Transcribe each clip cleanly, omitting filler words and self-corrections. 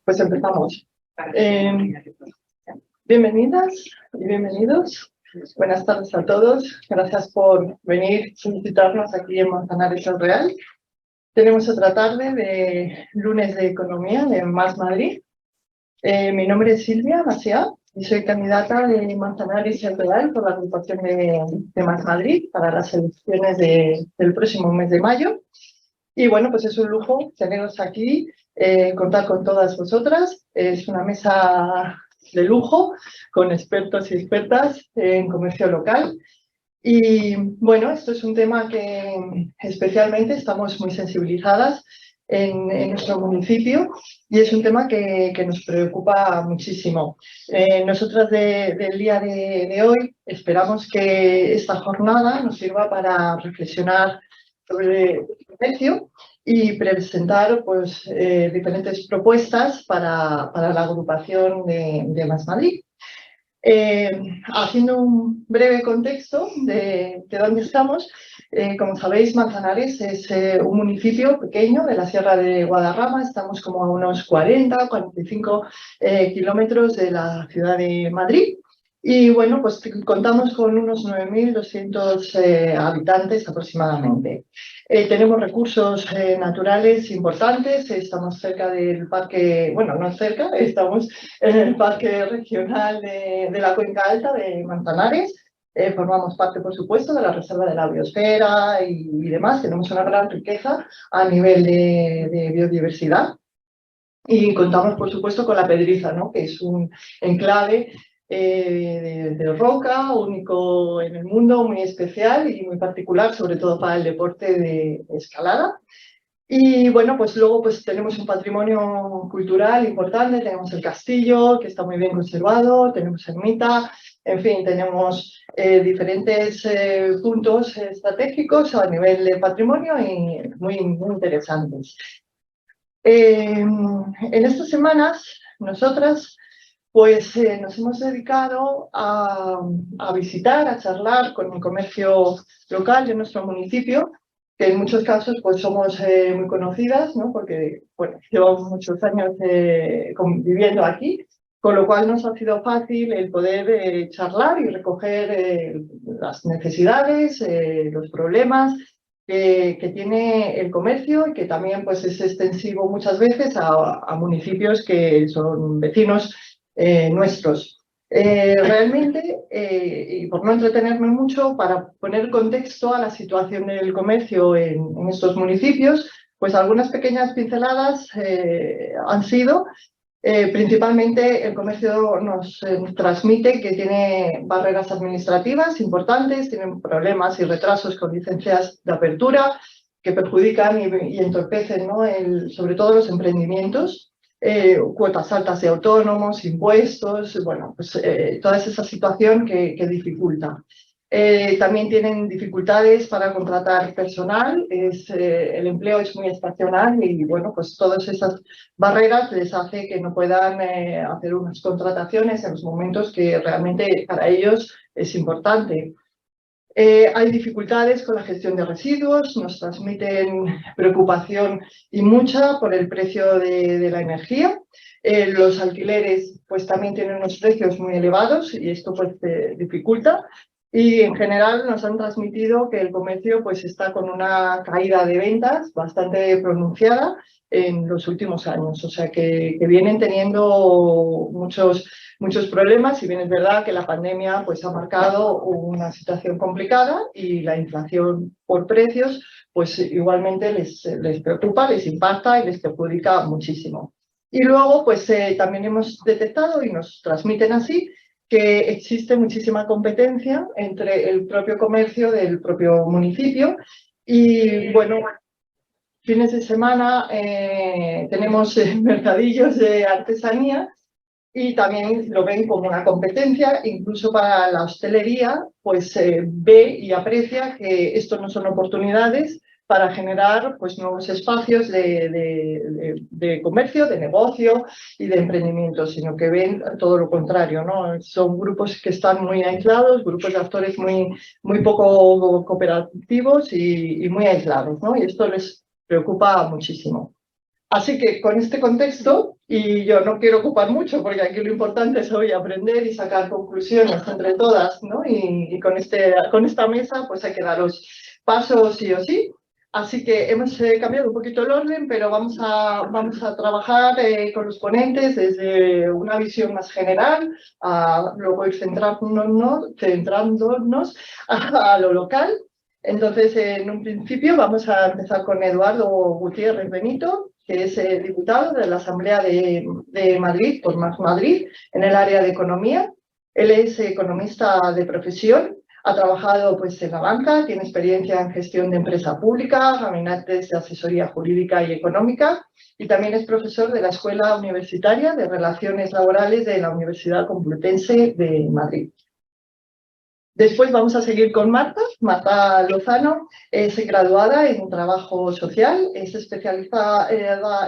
Pues empezamos. Bienvenidas y bienvenidos. Buenas tardes a todos. Gracias por venir a visitarnos aquí en Manzanares el Real. Tenemos otra tarde de lunes de Economía de Más Madrid. Mi nombre es Silvia Maciá y soy candidata de Manzanares el Real por la agrupación de Más Madrid para las elecciones del próximo mes de mayo. Y bueno, pues es un lujo teneros aquí, contar con todas vosotras. Es una mesa de lujo con expertos y expertas en comercio local. Y bueno, esto es un tema que especialmente estamos muy sensibilizadas en nuestro municipio y es un tema que nos preocupa muchísimo. Nosotras del día de hoy esperamos que esta jornada nos sirva para reflexionar sobre el comercio y presentar pues, diferentes propuestas para la agrupación de Más Madrid. Haciendo un breve contexto de dónde estamos, como sabéis, Manzanares es un municipio pequeño de la Sierra de Guadarrama. Estamos como a unos 40-45 kilómetros de la ciudad de Madrid. Y bueno, pues contamos con unos 9.200 habitantes aproximadamente. Tenemos recursos naturales importantes, estamos cerca del parque, bueno, no cerca, estamos en el parque regional de la Cuenca Alta de Manzanares. Formamos parte, por supuesto, de la reserva de la biosfera y demás. Tenemos una gran riqueza a nivel de biodiversidad. Y contamos, por supuesto, con La Pedriza, ¿no? Que es un enclave de roca, único en el mundo, muy especial y muy particular, sobre todo para el deporte de escalada. Y bueno, pues luego pues tenemos un patrimonio cultural importante, tenemos el castillo, que está muy bien conservado, tenemos ermita, en fin, tenemos diferentes puntos estratégicos a nivel de patrimonio y muy interesantes. En estas semanas, nosotras pues nos hemos dedicado a visitar, a charlar con el comercio local de nuestro municipio, que en muchos casos pues somos muy conocidas, ¿no? Porque bueno, llevamos muchos años viviendo aquí, con lo cual nos ha sido fácil el poder charlar y recoger las necesidades, los problemas que tiene el comercio y que también pues, es extensivo muchas veces a municipios que son vecinos nuestros. Realmente, y por no entretenerme mucho, para poner contexto a la situación del comercio en estos municipios, pues algunas pequeñas pinceladas han sido, principalmente el comercio nos transmite que tiene barreras administrativas importantes, tienen problemas y retrasos con licencias de apertura que perjudican y entorpecen, ¿no? Sobre todo los emprendimientos. Cuotas altas de autónomos, impuestos, bueno, pues toda esa situación que dificulta. También tienen dificultades para contratar personal, el empleo es muy estacional y bueno, pues todas esas barreras les hace que no puedan hacer unas contrataciones en los momentos que realmente para ellos es importante. Hay dificultades con la gestión de residuos, nos transmiten preocupación y mucha por el precio de la energía. Los alquileres pues también tienen unos precios muy elevados y esto pues dificulta. Y en general nos han transmitido que el comercio pues está con una caída de ventas bastante pronunciada en los últimos años. O sea que vienen teniendo muchos problemas, si bien es verdad que la pandemia pues, ha marcado una situación complicada y la inflación por precios pues igualmente les preocupa, les impacta y les perjudica muchísimo. Y luego pues también hemos detectado y nos transmiten así que existe muchísima competencia entre el propio comercio del propio municipio y bueno, fines de semana tenemos mercadillos de artesanía y también lo ven como una competencia, incluso para la hostelería, pues ve y aprecia que esto no son oportunidades para generar pues, nuevos espacios de comercio, de negocio y de emprendimiento, sino que ven todo lo contrario, ¿no? Son grupos que están muy aislados, grupos de actores muy poco cooperativos y muy aislados, ¿no? Y esto les preocupa muchísimo. Así que con este contexto, y yo no quiero ocupar mucho porque aquí lo importante es hoy aprender y sacar conclusiones entre todas, ¿no? Y con esta mesa pues hay que daros pasos sí o sí. Así que hemos cambiado un poquito el orden, pero vamos a trabajar con los ponentes desde una visión más general, a luego ir centrándonos a lo local. Entonces, en un principio vamos a empezar con Eduardo Gutiérrez Benito, que es diputado de la Asamblea de Madrid, por Más Madrid, en el área de economía. Él es economista de profesión, ha trabajado pues, en la banca, tiene experiencia en gestión de empresa pública, gabinetes de asesoría jurídica y económica, y también es profesor de la Escuela Universitaria de Relaciones Laborales de la Universidad Complutense de Madrid. Después vamos a seguir con Marta Lozano, es graduada en trabajo social, es especializada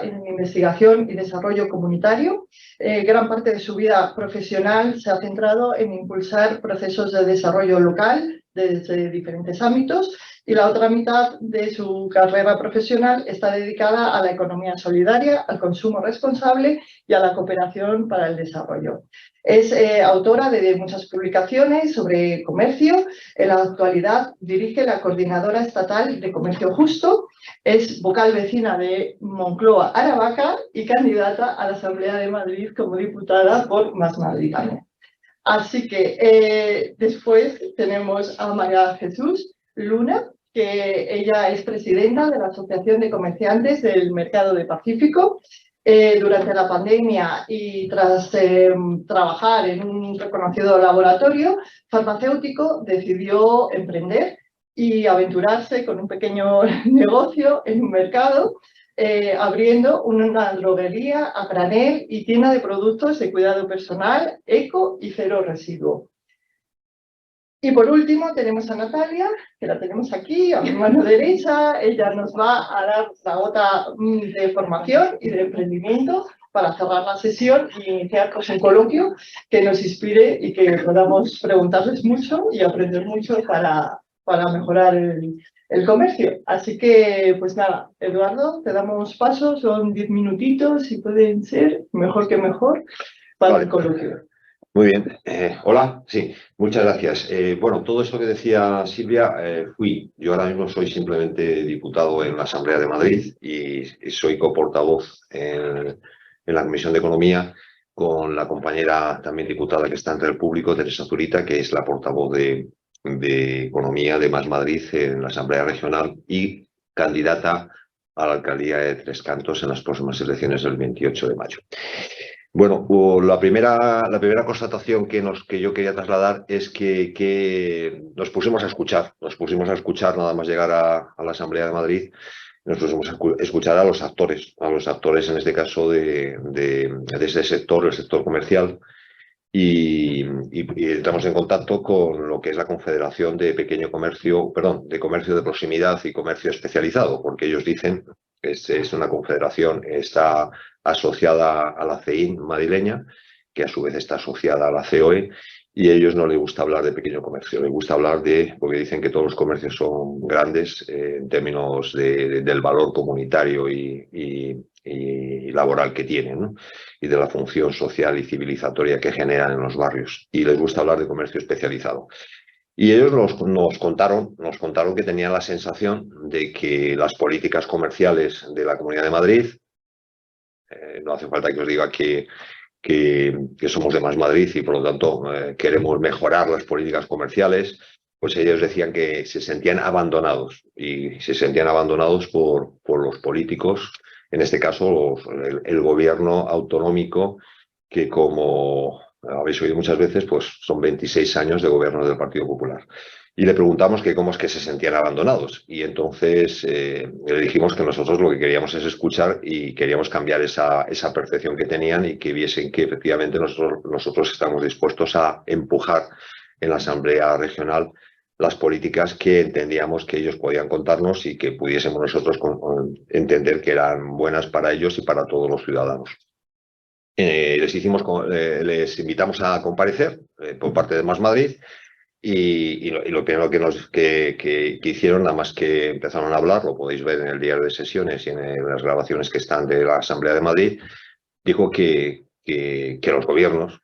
en investigación y desarrollo comunitario. Gran parte de su vida profesional se ha centrado en impulsar procesos de desarrollo local desde diferentes ámbitos, y la otra mitad de su carrera profesional está dedicada a la economía solidaria, al consumo responsable y a la cooperación para el desarrollo. Es autora de muchas publicaciones sobre comercio. En la actualidad dirige la Coordinadora Estatal de Comercio Justo, es vocal vecina de Moncloa Aravaca y candidata a la Asamblea de Madrid como diputada por Más Madrid también. Así que después tenemos a María Jesús Luna, que ella es presidenta de la Asociación de Comerciantes del Mercado de Pacífico. Durante la pandemia y tras trabajar en un reconocido laboratorio farmacéutico, decidió emprender y aventurarse con un pequeño negocio en un mercado, abriendo una droguería a granel y tienda de productos de cuidado personal, eco y cero residuo. Y por último tenemos a Natalia, que la tenemos aquí a mi mano derecha. Ella nos va a dar la gota de formación y de emprendimiento para cerrar la sesión y iniciar pues, un coloquio que nos inspire y que podamos preguntarles mucho y aprender mucho para mejorar el comercio. Así que, pues nada, Eduardo, te damos paso, son 10 minutitos y pueden ser mejor que mejor para el coloquio. Muy bien. Hola, sí, muchas gracias. Bueno, todo esto que decía Silvia, yo ahora mismo soy simplemente diputado en la Asamblea de Madrid y soy coportavoz en la Comisión de Economía con la compañera también diputada que está entre el público, Teresa Zurita, que es la portavoz de Economía de Más Madrid en la Asamblea Regional y candidata a la alcaldía de Tres Cantos en las próximas elecciones del 28 de mayo. Bueno, la primera constatación que yo quería trasladar es que nos pusimos a escuchar nada más llegar a la Asamblea de Madrid, nos pusimos a escuchar a los actores en este caso de ese sector, el sector comercial, y entramos en contacto con lo que es la Confederación de Comercio de Proximidad y Comercio Especializado, porque ellos dicen que es una confederación, está asociada a la CEIN madrileña, que a su vez está asociada a la COE, y a ellos no les gusta hablar de pequeño comercio, les gusta hablar porque dicen que todos los comercios son grandes en términos del valor comunitario y laboral que tienen, ¿no? Y de la función social y civilizatoria que generan en los barrios. Y les gusta hablar de comercio especializado. Y ellos nos contaron que tenían la sensación de que las políticas comerciales de la Comunidad de Madrid, no hace falta que os diga que somos de Más Madrid y por lo tanto queremos mejorar las políticas comerciales, pues ellos decían que se sentían abandonados y se sentían abandonados por los políticos, en este caso el gobierno autonómico, que como habéis oído muchas veces, pues son 26 años de gobierno del Partido Popular. Y le preguntamos que cómo es que se sentían abandonados. Y entonces le dijimos que nosotros lo que queríamos es escuchar y queríamos cambiar esa percepción que tenían y que viesen que efectivamente nosotros estamos dispuestos a empujar en la Asamblea Regional las políticas que entendíamos que ellos podían contarnos y que pudiésemos nosotros entender que eran buenas para ellos y para todos los ciudadanos. Les invitamos a comparecer por parte de Más Madrid y lo primero que hicieron, nada más que empezaron a hablar, lo podéis ver en el diario de sesiones y en las grabaciones que están de la Asamblea de Madrid, dijo que los gobiernos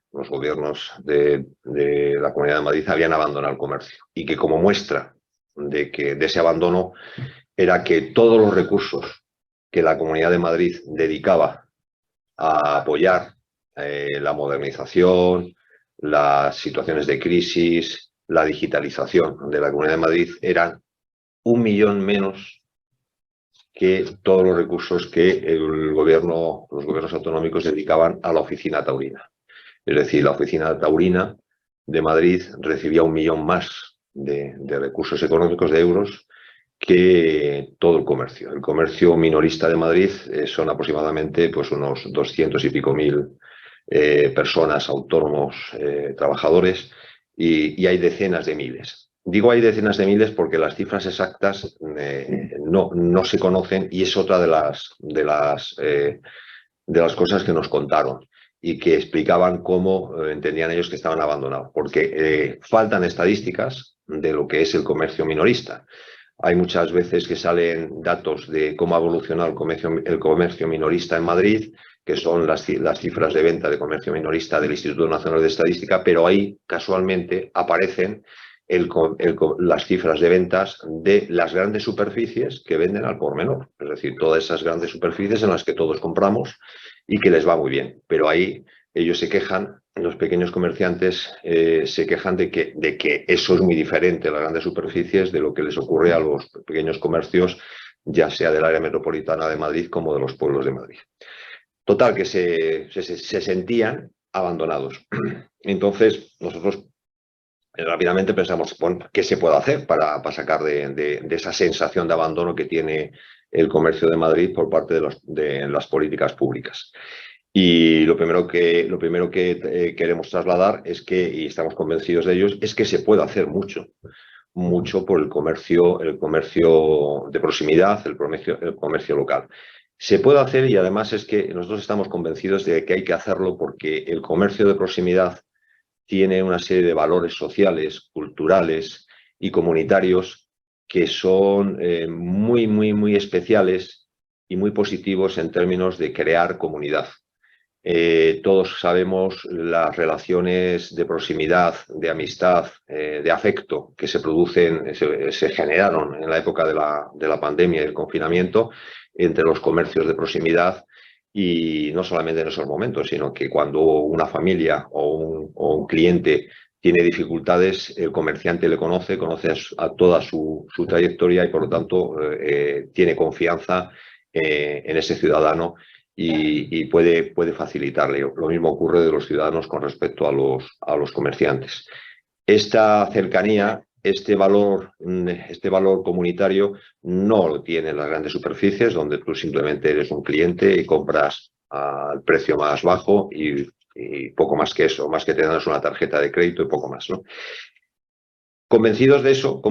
de la Comunidad de Madrid habían abandonado el comercio y que como muestra de ese abandono era que todos los recursos que la Comunidad de Madrid dedicaba a apoyar la modernización, las situaciones de crisis, la digitalización de la Comunidad de Madrid eran 1 millón menos que todos los recursos que los gobiernos autonómicos dedicaban a la oficina taurina. Es decir, la oficina taurina de Madrid recibía 1 millón más de recursos económicos, de euros, que todo el comercio. El comercio minorista de Madrid son aproximadamente pues, unos 200 y pico mil personas, autónomos, trabajadores, y hay decenas de miles. Digo hay decenas de miles porque las cifras exactas no se conocen y es otra de las cosas que nos contaron y que explicaban cómo entendían ellos que estaban abandonados, porque faltan estadísticas de lo que es el comercio minorista. Hay muchas veces que salen datos de cómo ha evolucionado el comercio minorista en Madrid, que son las cifras de venta de comercio minorista del Instituto Nacional de Estadística, pero ahí casualmente aparecen las cifras de ventas de las grandes superficies que venden al por menor. Es decir, todas esas grandes superficies en las que todos compramos y que les va muy bien. Pero ahí ellos se quejan, los pequeños comerciantes se quejan de que eso es muy diferente, las grandes superficies, de lo que les ocurre a los pequeños comercios, ya sea del área metropolitana de Madrid como de los pueblos de Madrid. Total, que se sentían abandonados. Entonces, nosotros rápidamente pensamos, bueno, ¿qué se puede hacer para sacar de esa sensación de abandono que tiene el comercio de Madrid por parte de las políticas públicas? Y lo primero que queremos trasladar es que, y estamos convencidos de ellos, es que se puede hacer mucho por el comercio de proximidad, el comercio local. Se puede hacer y además es que nosotros estamos convencidos de que hay que hacerlo porque el comercio de proximidad tiene una serie de valores sociales, culturales y comunitarios que son muy, muy, muy especiales y muy positivos en términos de crear comunidad. Todos sabemos las relaciones de proximidad, de amistad, de afecto que se producen, se generaron en la época de la pandemia y el confinamiento entre los comercios de proximidad, y no solamente en esos momentos, sino que cuando una familia o un cliente tiene dificultades, el comerciante le conoce a toda su trayectoria y por lo tanto tiene confianza en ese ciudadano y puede facilitarle. Lo mismo ocurre de los ciudadanos con respecto a los comerciantes. Esta cercanía, este valor comunitario no lo tienen las grandes superficies, donde tú simplemente eres un cliente y compras al precio más bajo y poco más que eso, más que tener una tarjeta de crédito y poco más, ¿no? Convencidos de eso,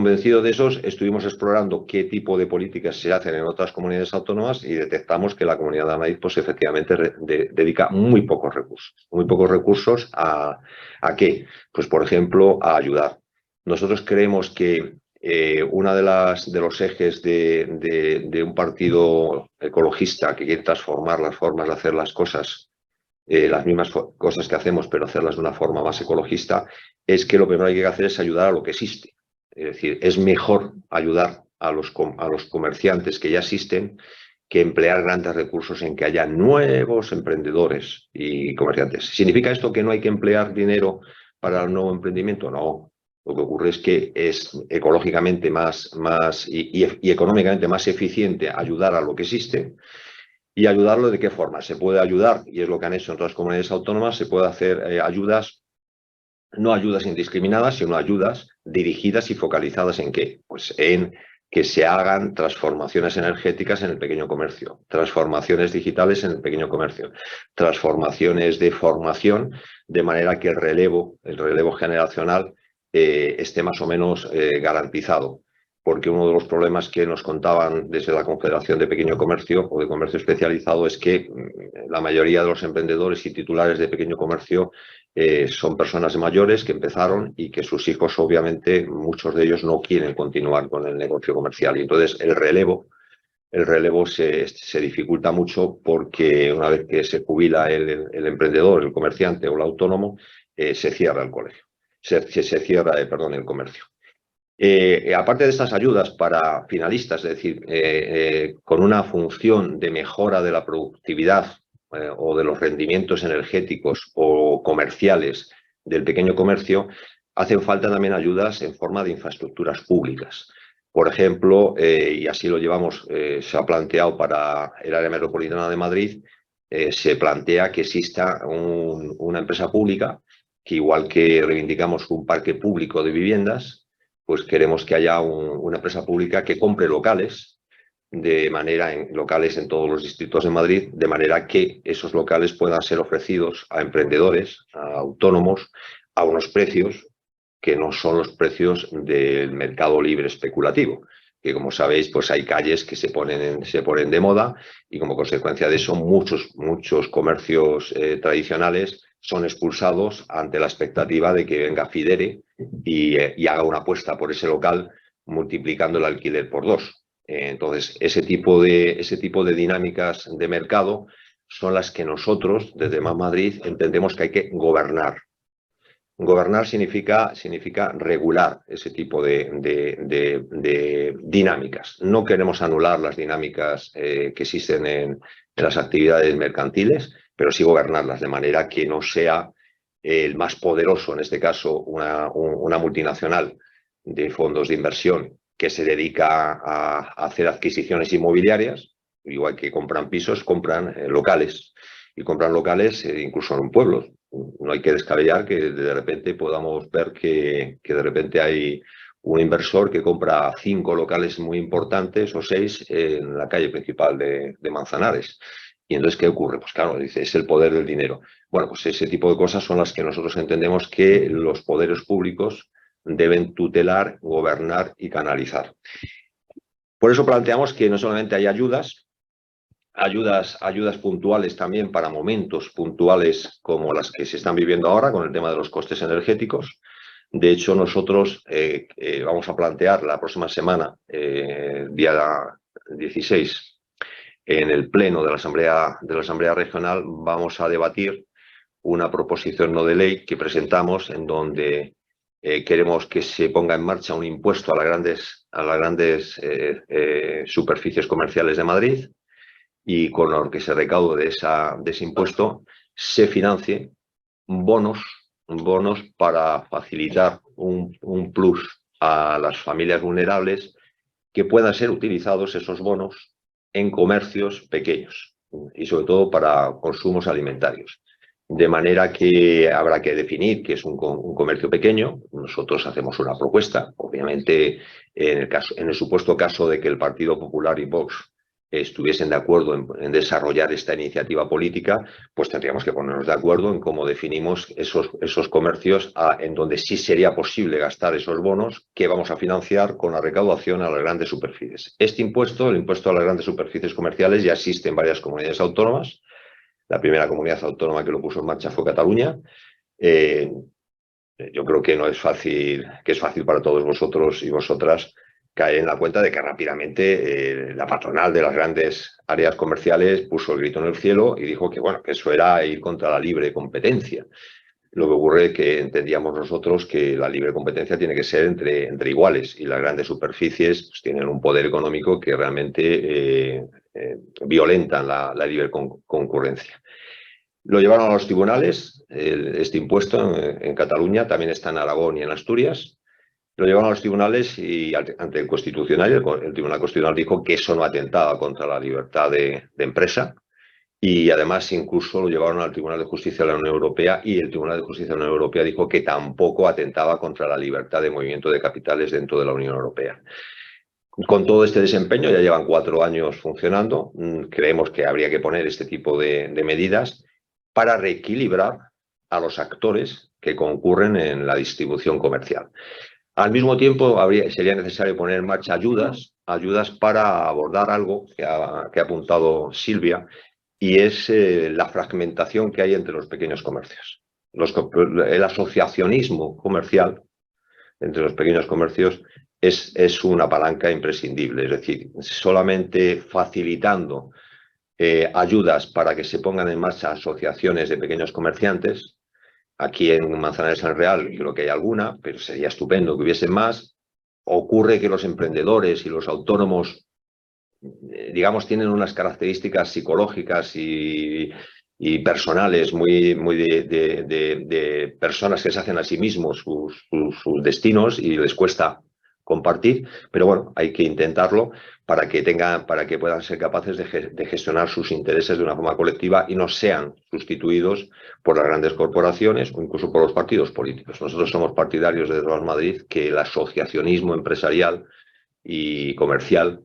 estuvimos explorando qué tipo de políticas se hacen en otras comunidades autónomas y detectamos que la Comunidad de Madrid, pues efectivamente dedica muy pocos recursos ¿a qué? Pues por ejemplo, a ayudar. Nosotros creemos que uno de los ejes de un partido ecologista que quiere transformar las formas de hacer las cosas, las mismas cosas que hacemos, pero hacerlas de una forma más ecologista, es que lo primero que hay que hacer es ayudar a lo que existe. Es decir, es mejor ayudar a los comerciantes que ya existen que emplear grandes recursos en que haya nuevos emprendedores y comerciantes. ¿Significa esto que no hay que emplear dinero para el nuevo emprendimiento? No. Lo que ocurre es que es ecológicamente y económicamente más eficiente ayudar a lo que existe. ¿Y ayudarlo de qué forma? Se puede ayudar, y es lo que han hecho en otras comunidades autónomas, se puede hacer no ayudas indiscriminadas, sino ayudas dirigidas y focalizadas ¿en qué? Pues en que se hagan transformaciones energéticas en el pequeño comercio, transformaciones digitales en el pequeño comercio, transformaciones de formación, de manera que el relevo generacional esté más o menos garantizado. Porque uno de los problemas que nos contaban desde la Confederación de Pequeño Comercio o de Comercio Especializado es que la mayoría de los emprendedores y titulares de pequeño comercio son personas mayores que empezaron y que sus hijos, obviamente, muchos de ellos no quieren continuar con el negocio comercial. Y entonces el relevo se dificulta mucho porque una vez que se jubila el emprendedor, el comerciante o el autónomo, se cierra el colegio, se cierra, perdón, el comercio. Aparte de estas ayudas para finalistas, es decir, con una función de mejora de la productividad o de los rendimientos energéticos o comerciales del pequeño comercio, hacen falta también ayudas en forma de infraestructuras públicas. Por ejemplo, y así lo llevamos, se ha planteado para el área metropolitana de Madrid, se plantea que exista una empresa pública que, igual que reivindicamos un parque público de viviendas, pues queremos que haya una empresa pública que compre locales locales en todos los distritos de Madrid, de manera que esos locales puedan ser ofrecidos a emprendedores, a autónomos, a unos precios que no son los precios del mercado libre especulativo, que, como sabéis, pues hay calles que se ponen de moda y, como consecuencia de eso, muchos comercios tradicionales son expulsados ante la expectativa de que venga Fidere y haga una apuesta por ese local multiplicando el alquiler por 2. Entonces, ese tipo de dinámicas de mercado son las que nosotros, desde Más Madrid, entendemos que hay que gobernar. Gobernar significa regular ese tipo de dinámicas. No queremos anular las dinámicas que existen en las actividades mercantiles, pero sí gobernarlas de manera que no sea el más poderoso, en este caso una multinacional de fondos de inversión que se dedica a hacer adquisiciones inmobiliarias, igual que compran pisos, compran locales. Y compran locales incluso en pueblos. No hay que descabellar que de repente podamos ver que de repente hay un inversor que compra 5 locales muy importantes o 6 en la calle principal de Manzanares. Y entonces, ¿qué ocurre? Pues claro, dice, es el poder del dinero. Bueno, pues ese tipo de cosas son las que nosotros entendemos que los poderes públicos deben tutelar, gobernar y canalizar. Por eso planteamos que no solamente hay ayudas puntuales también para momentos puntuales como las que se están viviendo ahora con el tema de los costes energéticos. De hecho, nosotros vamos a plantear la próxima semana, día 16, en el Pleno de la Asamblea Regional, vamos a debatir una proposición no de ley que presentamos en donde queremos que se ponga en marcha un impuesto a las grandes superficies comerciales de Madrid, y con lo que se recaude de ese impuesto se financie bonos para facilitar un plus a las familias vulnerables, que puedan ser utilizados esos bonos en comercios pequeños y sobre todo para consumos alimentarios. De manera que habrá que definir qué es un comercio pequeño. Nosotros hacemos una propuesta, obviamente en el supuesto caso de que el Partido Popular y Vox estuviesen de acuerdo en desarrollar esta iniciativa política, pues tendríamos que ponernos de acuerdo en cómo definimos esos comercios en donde sí sería posible gastar esos bonos que vamos a financiar con la recaudación a las grandes superficies. Este impuesto, el impuesto a las grandes superficies comerciales, ya existe en varias comunidades autónomas. La primera comunidad autónoma que lo puso en marcha fue Cataluña. Yo creo que es fácil para todos vosotros y vosotras caer en la cuenta de que rápidamente la patronal de las grandes áreas comerciales puso el grito en el cielo y dijo que, bueno, que eso era ir contra la libre competencia. Lo que ocurre es que entendíamos nosotros que la libre competencia tiene que ser entre iguales, y las grandes superficies pues tienen un poder económico que realmente violentan la libre concurrencia. Lo llevaron a los tribunales, este impuesto en Cataluña, también está en Aragón y en Asturias. Lo llevaron a los tribunales y ante el Constitucional, el Tribunal Constitucional dijo que eso no atentaba contra la libertad de empresa, y además incluso lo llevaron al Tribunal de Justicia de la Unión Europea, y el Tribunal de Justicia de la Unión Europea dijo que tampoco atentaba contra la libertad de movimiento de capitales dentro de la Unión Europea. Con todo este desempeño, ya llevan 4 años funcionando, creemos que habría que poner este tipo de medidas para reequilibrar a los actores que concurren en la distribución comercial. Al mismo tiempo, sería necesario poner en marcha ayudas para abordar algo que ha apuntado Silvia, y es la fragmentación que hay entre los pequeños comercios. el asociacionismo comercial entre los pequeños comercios es una palanca imprescindible. Es decir, solamente facilitando ayudas para que se pongan en marcha asociaciones de pequeños comerciantes. Aquí en Manzanares del Real creo que hay alguna, pero sería estupendo que hubiese más. Ocurre que los emprendedores y los autónomos, digamos, tienen unas características psicológicas y personales muy de personas que se hacen a sí mismos sus destinos y les cuesta compartir, pero bueno, hay que intentarlo para que puedan ser capaces de gestionar sus intereses de una forma colectiva y no sean sustituidos por las grandes corporaciones o incluso por los partidos políticos. Nosotros somos partidarios de Real Madrid que el asociacionismo empresarial y comercial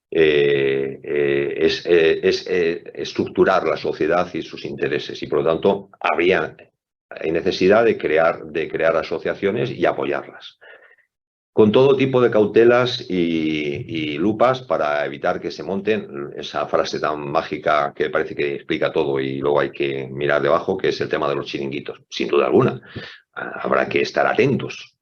es estructurar la sociedad y sus intereses y por lo tanto hay necesidad de crear asociaciones y apoyarlas con todo tipo de cautelas y lupas para evitar que se monten esa frase tan mágica que parece que explica todo y luego hay que mirar debajo, que es el tema de los chiringuitos. Sin duda alguna, habrá que estar atentos,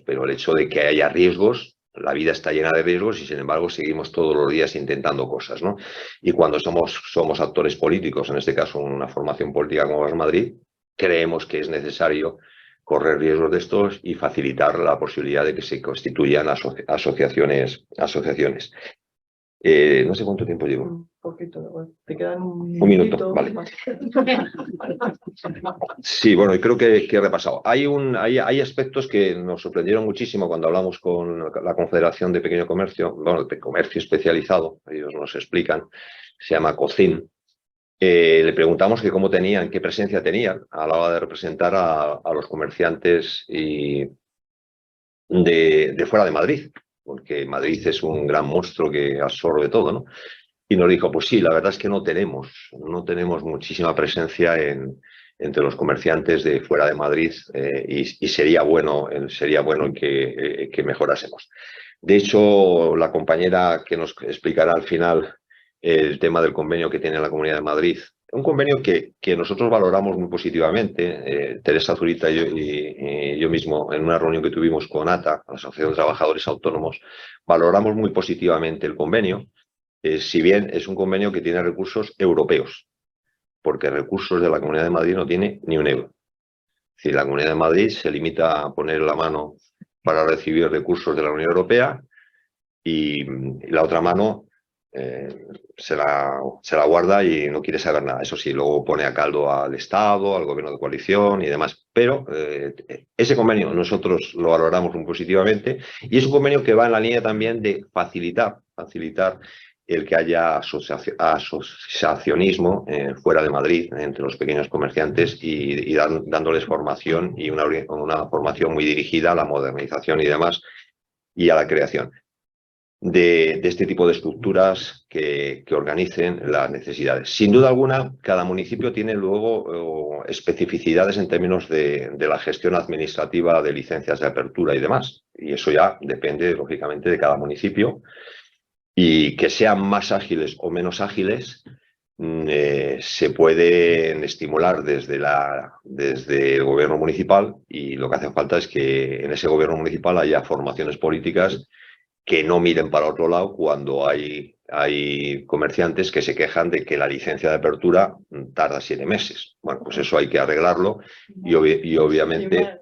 pero el hecho de que haya riesgos, la vida está llena de riesgos y sin embargo seguimos todos los días intentando cosas, ¿no? Y cuando somos actores políticos, en este caso una formación política como es Madrid, creemos que es necesario correr riesgos de estos y facilitar la posibilidad de que se constituyan asociaciones. No sé cuánto tiempo llevo. Un poquito, bueno, te quedan un minuto, vale. Sí, bueno, y creo que he repasado. Hay aspectos que nos sorprendieron muchísimo cuando hablamos con la Confederación de Pequeño Comercio, bueno, de comercio especializado, ellos nos explican, se llama COCIN. Le preguntamos que cómo tenían, qué presencia tenían a la hora de representar a los comerciantes de fuera de Madrid, porque Madrid es un gran monstruo que absorbe todo, ¿no? Y nos dijo, pues sí, la verdad es que no tenemos muchísima presencia entre los comerciantes de fuera de Madrid y sería bueno que mejorásemos. De hecho, la compañera que nos explicará al final el tema del convenio que tiene la Comunidad de Madrid, un convenio que nosotros valoramos muy positivamente, Teresa Zurita y yo mismo, en una reunión que tuvimos con ATA, la Asociación de Trabajadores Autónomos, valoramos muy positivamente el convenio, si bien es un convenio que tiene recursos europeos, porque recursos de la Comunidad de Madrid no tiene ni un euro. Es decir, la Comunidad de Madrid se limita a poner la mano para recibir recursos de la Unión Europea y la otra mano se la guarda y no quiere saber nada. Eso sí, luego pone a caldo al Estado, al gobierno de coalición y demás. Pero ese convenio nosotros lo valoramos muy positivamente y es un convenio que va en la línea también de facilitar el que haya asociacionismo fuera de Madrid entre los pequeños comerciantes y dándoles formación y una formación muy dirigida a la modernización y demás y a la creación de este tipo de estructuras que organicen las necesidades. Sin duda alguna, cada municipio tiene luego especificidades en términos de la gestión administrativa de licencias de apertura y demás. Y eso ya depende, lógicamente, de cada municipio. Y que sean más ágiles o menos ágiles, se pueden estimular desde el gobierno municipal y lo que hace falta es que en ese gobierno municipal haya formaciones políticas que no miren para otro lado cuando hay comerciantes que se quejan de que la licencia de apertura tarda 7 meses. Bueno, pues eso hay que arreglarlo y obviamente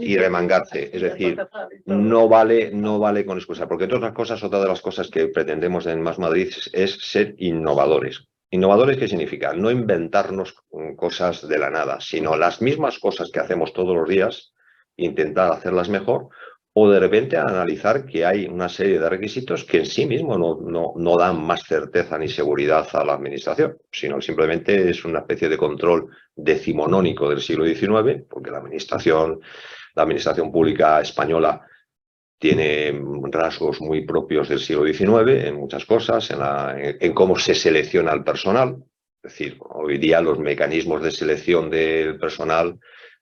y remangarse. Es decir, no vale con excusa, porque otra de las cosas que pretendemos en Más Madrid es ser innovadores. ¿Innovadores qué significa? No inventarnos cosas de la nada, sino las mismas cosas que hacemos todos los días, intentar hacerlas mejor, o de repente analizar que hay una serie de requisitos que en sí mismos no dan más certeza ni seguridad a la administración, sino simplemente es una especie de control decimonónico del siglo XIX, porque la administración pública española tiene rasgos muy propios del siglo XIX en muchas cosas, en cómo se selecciona el personal. Es decir, hoy día los mecanismos de selección del personal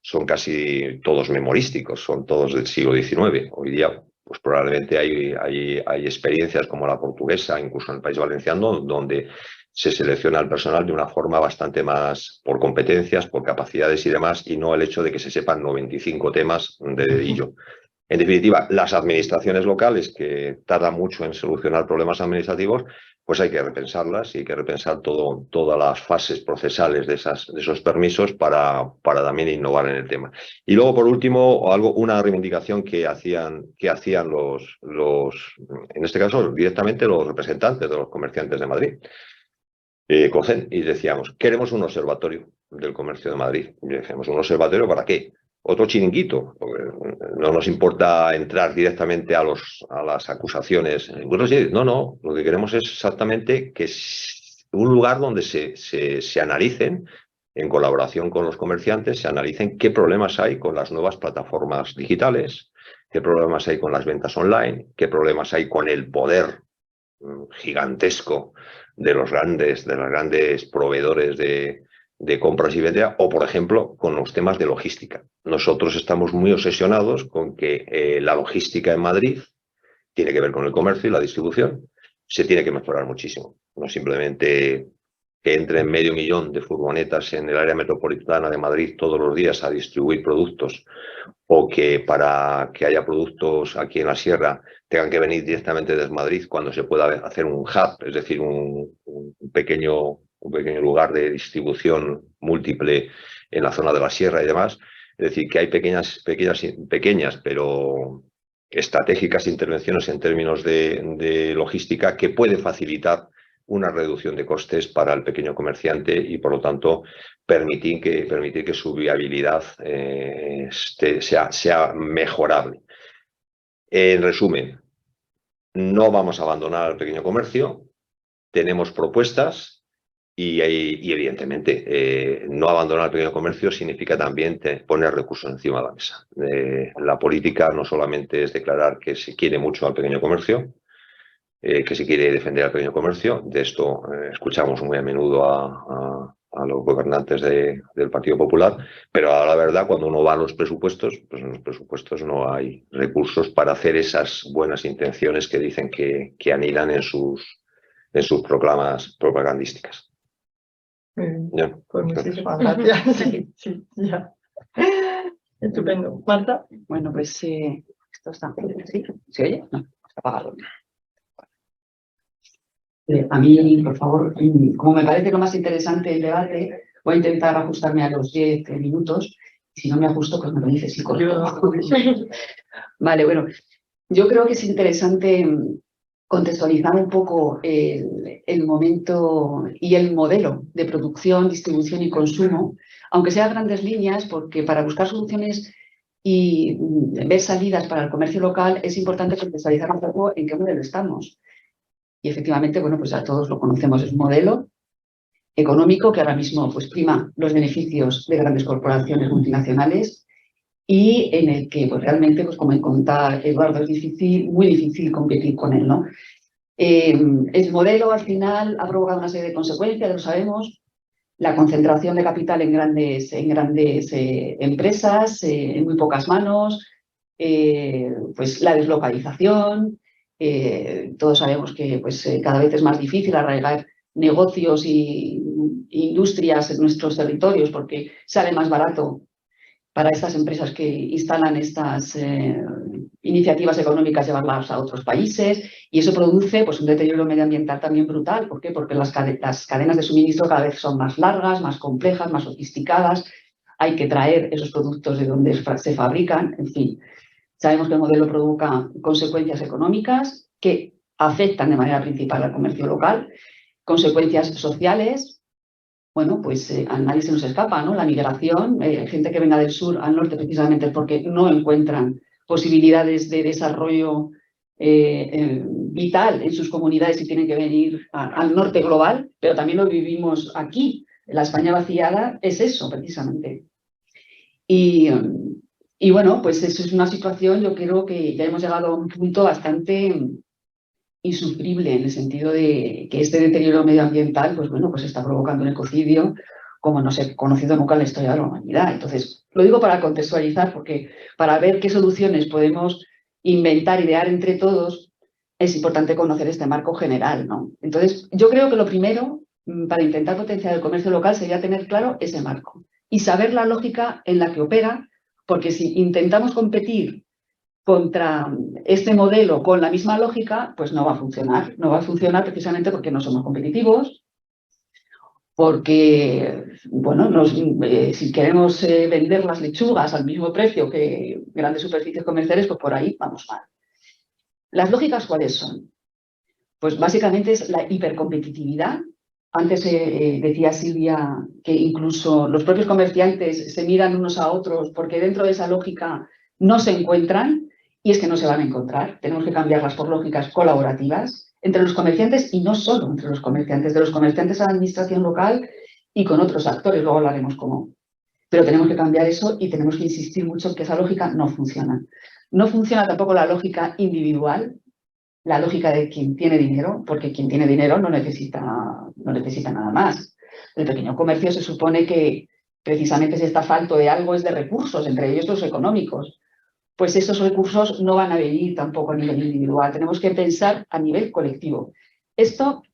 son casi todos memorísticos, son todos del siglo XIX. Hoy día pues probablemente hay experiencias como la portuguesa, incluso en el País Valenciano, donde se selecciona al personal de una forma bastante más por competencias, por capacidades y demás, y no el hecho de que se sepan 95 temas de dedillo. En definitiva, las administraciones locales, que tardan mucho en solucionar problemas administrativos, pues hay que repensarlas y hay que repensar todas las fases procesales de esos permisos para también innovar en el tema. Y luego, por último, una reivindicación que hacían en este caso, directamente los representantes de los comerciantes de Madrid, COCEN, y decíamos, queremos un observatorio del comercio de Madrid. Y decíamos, ¿un observatorio para qué? Otro chiringuito, porque no nos importa entrar directamente a las acusaciones. No, lo que queremos es exactamente que es un lugar donde se analicen, en colaboración con los comerciantes, se analicen qué problemas hay con las nuevas plataformas digitales, qué problemas hay con las ventas online, qué problemas hay con el poder gigantesco de los grandes proveedores de compras y ventas, o por ejemplo con los temas de logística. Nosotros estamos muy obsesionados con que la logística en Madrid tiene que ver con el comercio y la distribución, se tiene que mejorar muchísimo, no simplemente que entren 500.000 de furgonetas en el área metropolitana de Madrid todos los días a distribuir productos, o que para que haya productos aquí en la sierra tengan que venir directamente desde Madrid cuando se pueda hacer un hub, es decir, un pequeño lugar de distribución múltiple en la zona de la sierra y demás. Es decir, que hay pequeñas, pero estratégicas intervenciones en términos de logística que pueden facilitar una reducción de costes para el pequeño comerciante y, por lo tanto, permitir que su viabilidad sea mejorable. En resumen, no vamos a abandonar al pequeño comercio, tenemos propuestas y evidentemente, no abandonar el pequeño comercio significa también poner recursos encima de la mesa. La política no solamente es declarar que se quiere mucho al pequeño comercio, que se quiere defender al pequeño comercio. De esto escuchamos muy a menudo a los gobernantes del Partido Popular, pero a la verdad, cuando uno va a los presupuestos, pues en los presupuestos no hay recursos para hacer esas buenas intenciones que dicen que anidan en sus proclamas propagandísticas. ¿Ya? Pues muchísimas gracias. Sí, ya. Estupendo. Marta. Bueno, pues esto está... ¿Sí? ¿Se oye? No, está apagado. A mí, por favor, como me parece lo más interesante el debate, voy a intentar ajustarme a los 10 minutos. Si no me ajusto, pues me lo dices y corto. Vale, bueno, yo creo que es interesante contextualizar un poco el momento y el modelo de producción, distribución y consumo, aunque sea a grandes líneas, porque para buscar soluciones y ver salidas para el comercio local es importante contextualizar un poco en qué modelo estamos. Y efectivamente, bueno, pues a todos lo conocemos, es un modelo económico que ahora mismo pues prima los beneficios de grandes corporaciones multinacionales y en el que pues realmente, pues como contaba Eduardo, es difícil, muy difícil competir con él, ¿no? El modelo al final ha provocado una serie de consecuencias, lo sabemos, la concentración de capital en grandes empresas, en muy pocas manos, pues la deslocalización. Todos sabemos que pues, cada vez es más difícil arraigar negocios e industrias en nuestros territorios porque sale más barato para estas empresas que instalan estas iniciativas económicas llevarlas a otros países, y eso produce pues, un deterioro medioambiental también brutal. ¿Por qué? Porque las cadenas de suministro cada vez son más largas, más complejas, más sofisticadas, hay que traer esos productos de donde se fabrican, en fin. Sabemos que el modelo provoca consecuencias económicas que afectan de manera principal al comercio local, consecuencias sociales. Bueno, pues a nadie se nos escapa, ¿no? La migración, gente que venga del sur al norte precisamente porque no encuentran posibilidades de desarrollo vital en sus comunidades y tienen que venir al norte global, pero también lo vivimos aquí. La España vaciada es eso, precisamente. Y bueno, pues eso es una situación, yo creo que ya hemos llegado a un punto bastante insufrible en el sentido de que este deterioro medioambiental, pues bueno, pues está provocando un ecocidio como no se ha conocido nunca en la historia de la humanidad. Entonces, lo digo para contextualizar, porque para ver qué soluciones podemos inventar, idear entre todos, es importante conocer este marco general, ¿no? Entonces, yo creo que lo primero para intentar potenciar el comercio local sería tener claro ese marco y saber la lógica en la que opera, porque si intentamos competir contra este modelo con la misma lógica, pues no va a funcionar. No va a funcionar precisamente porque no somos competitivos, porque, bueno, si queremos vender las lechugas al mismo precio que grandes superficies comerciales, pues por ahí vamos mal. ¿Las lógicas cuáles son? Pues básicamente es la hipercompetitividad. Antes decía Silvia que incluso los propios comerciantes se miran unos a otros porque dentro de esa lógica no se encuentran, y es que no se van a encontrar. Tenemos que cambiarlas por lógicas colaborativas entre los comerciantes y no solo entre los comerciantes, de los comerciantes a la administración local y con otros actores, luego hablaremos cómo. Pero tenemos que cambiar eso y tenemos que insistir mucho en que esa lógica no funciona. No funciona tampoco la lógica individual, la lógica de quien tiene dinero, porque quien tiene dinero no necesita nada más. El pequeño comercio se supone que precisamente si está falto de algo es de recursos, entre ellos los económicos. Pues esos recursos no van a venir tampoco a nivel individual, tenemos que pensar a nivel colectivo. Esto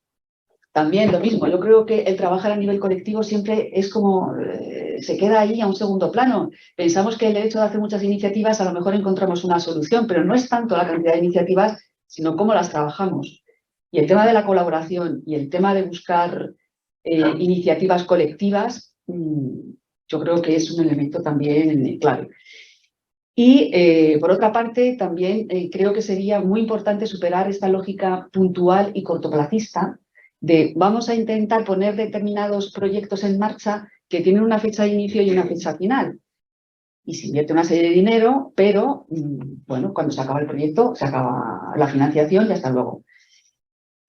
también lo mismo, yo creo que el trabajar a nivel colectivo siempre es como, se queda ahí a un segundo plano. Pensamos que el hecho de hacer muchas iniciativas a lo mejor encontramos una solución, pero no es tanto la cantidad de iniciativas, sino cómo las trabajamos. Y el tema de la colaboración y el tema de buscar iniciativas colectivas, yo creo que es un elemento también clave. Y, por otra parte, también creo que sería muy importante superar esta lógica puntual y cortoplacista de vamos a intentar poner determinados proyectos en marcha que tienen una fecha de inicio y una fecha final. Y se invierte una serie de dinero, pero, bueno, cuando se acaba el proyecto, se acaba la financiación y hasta luego.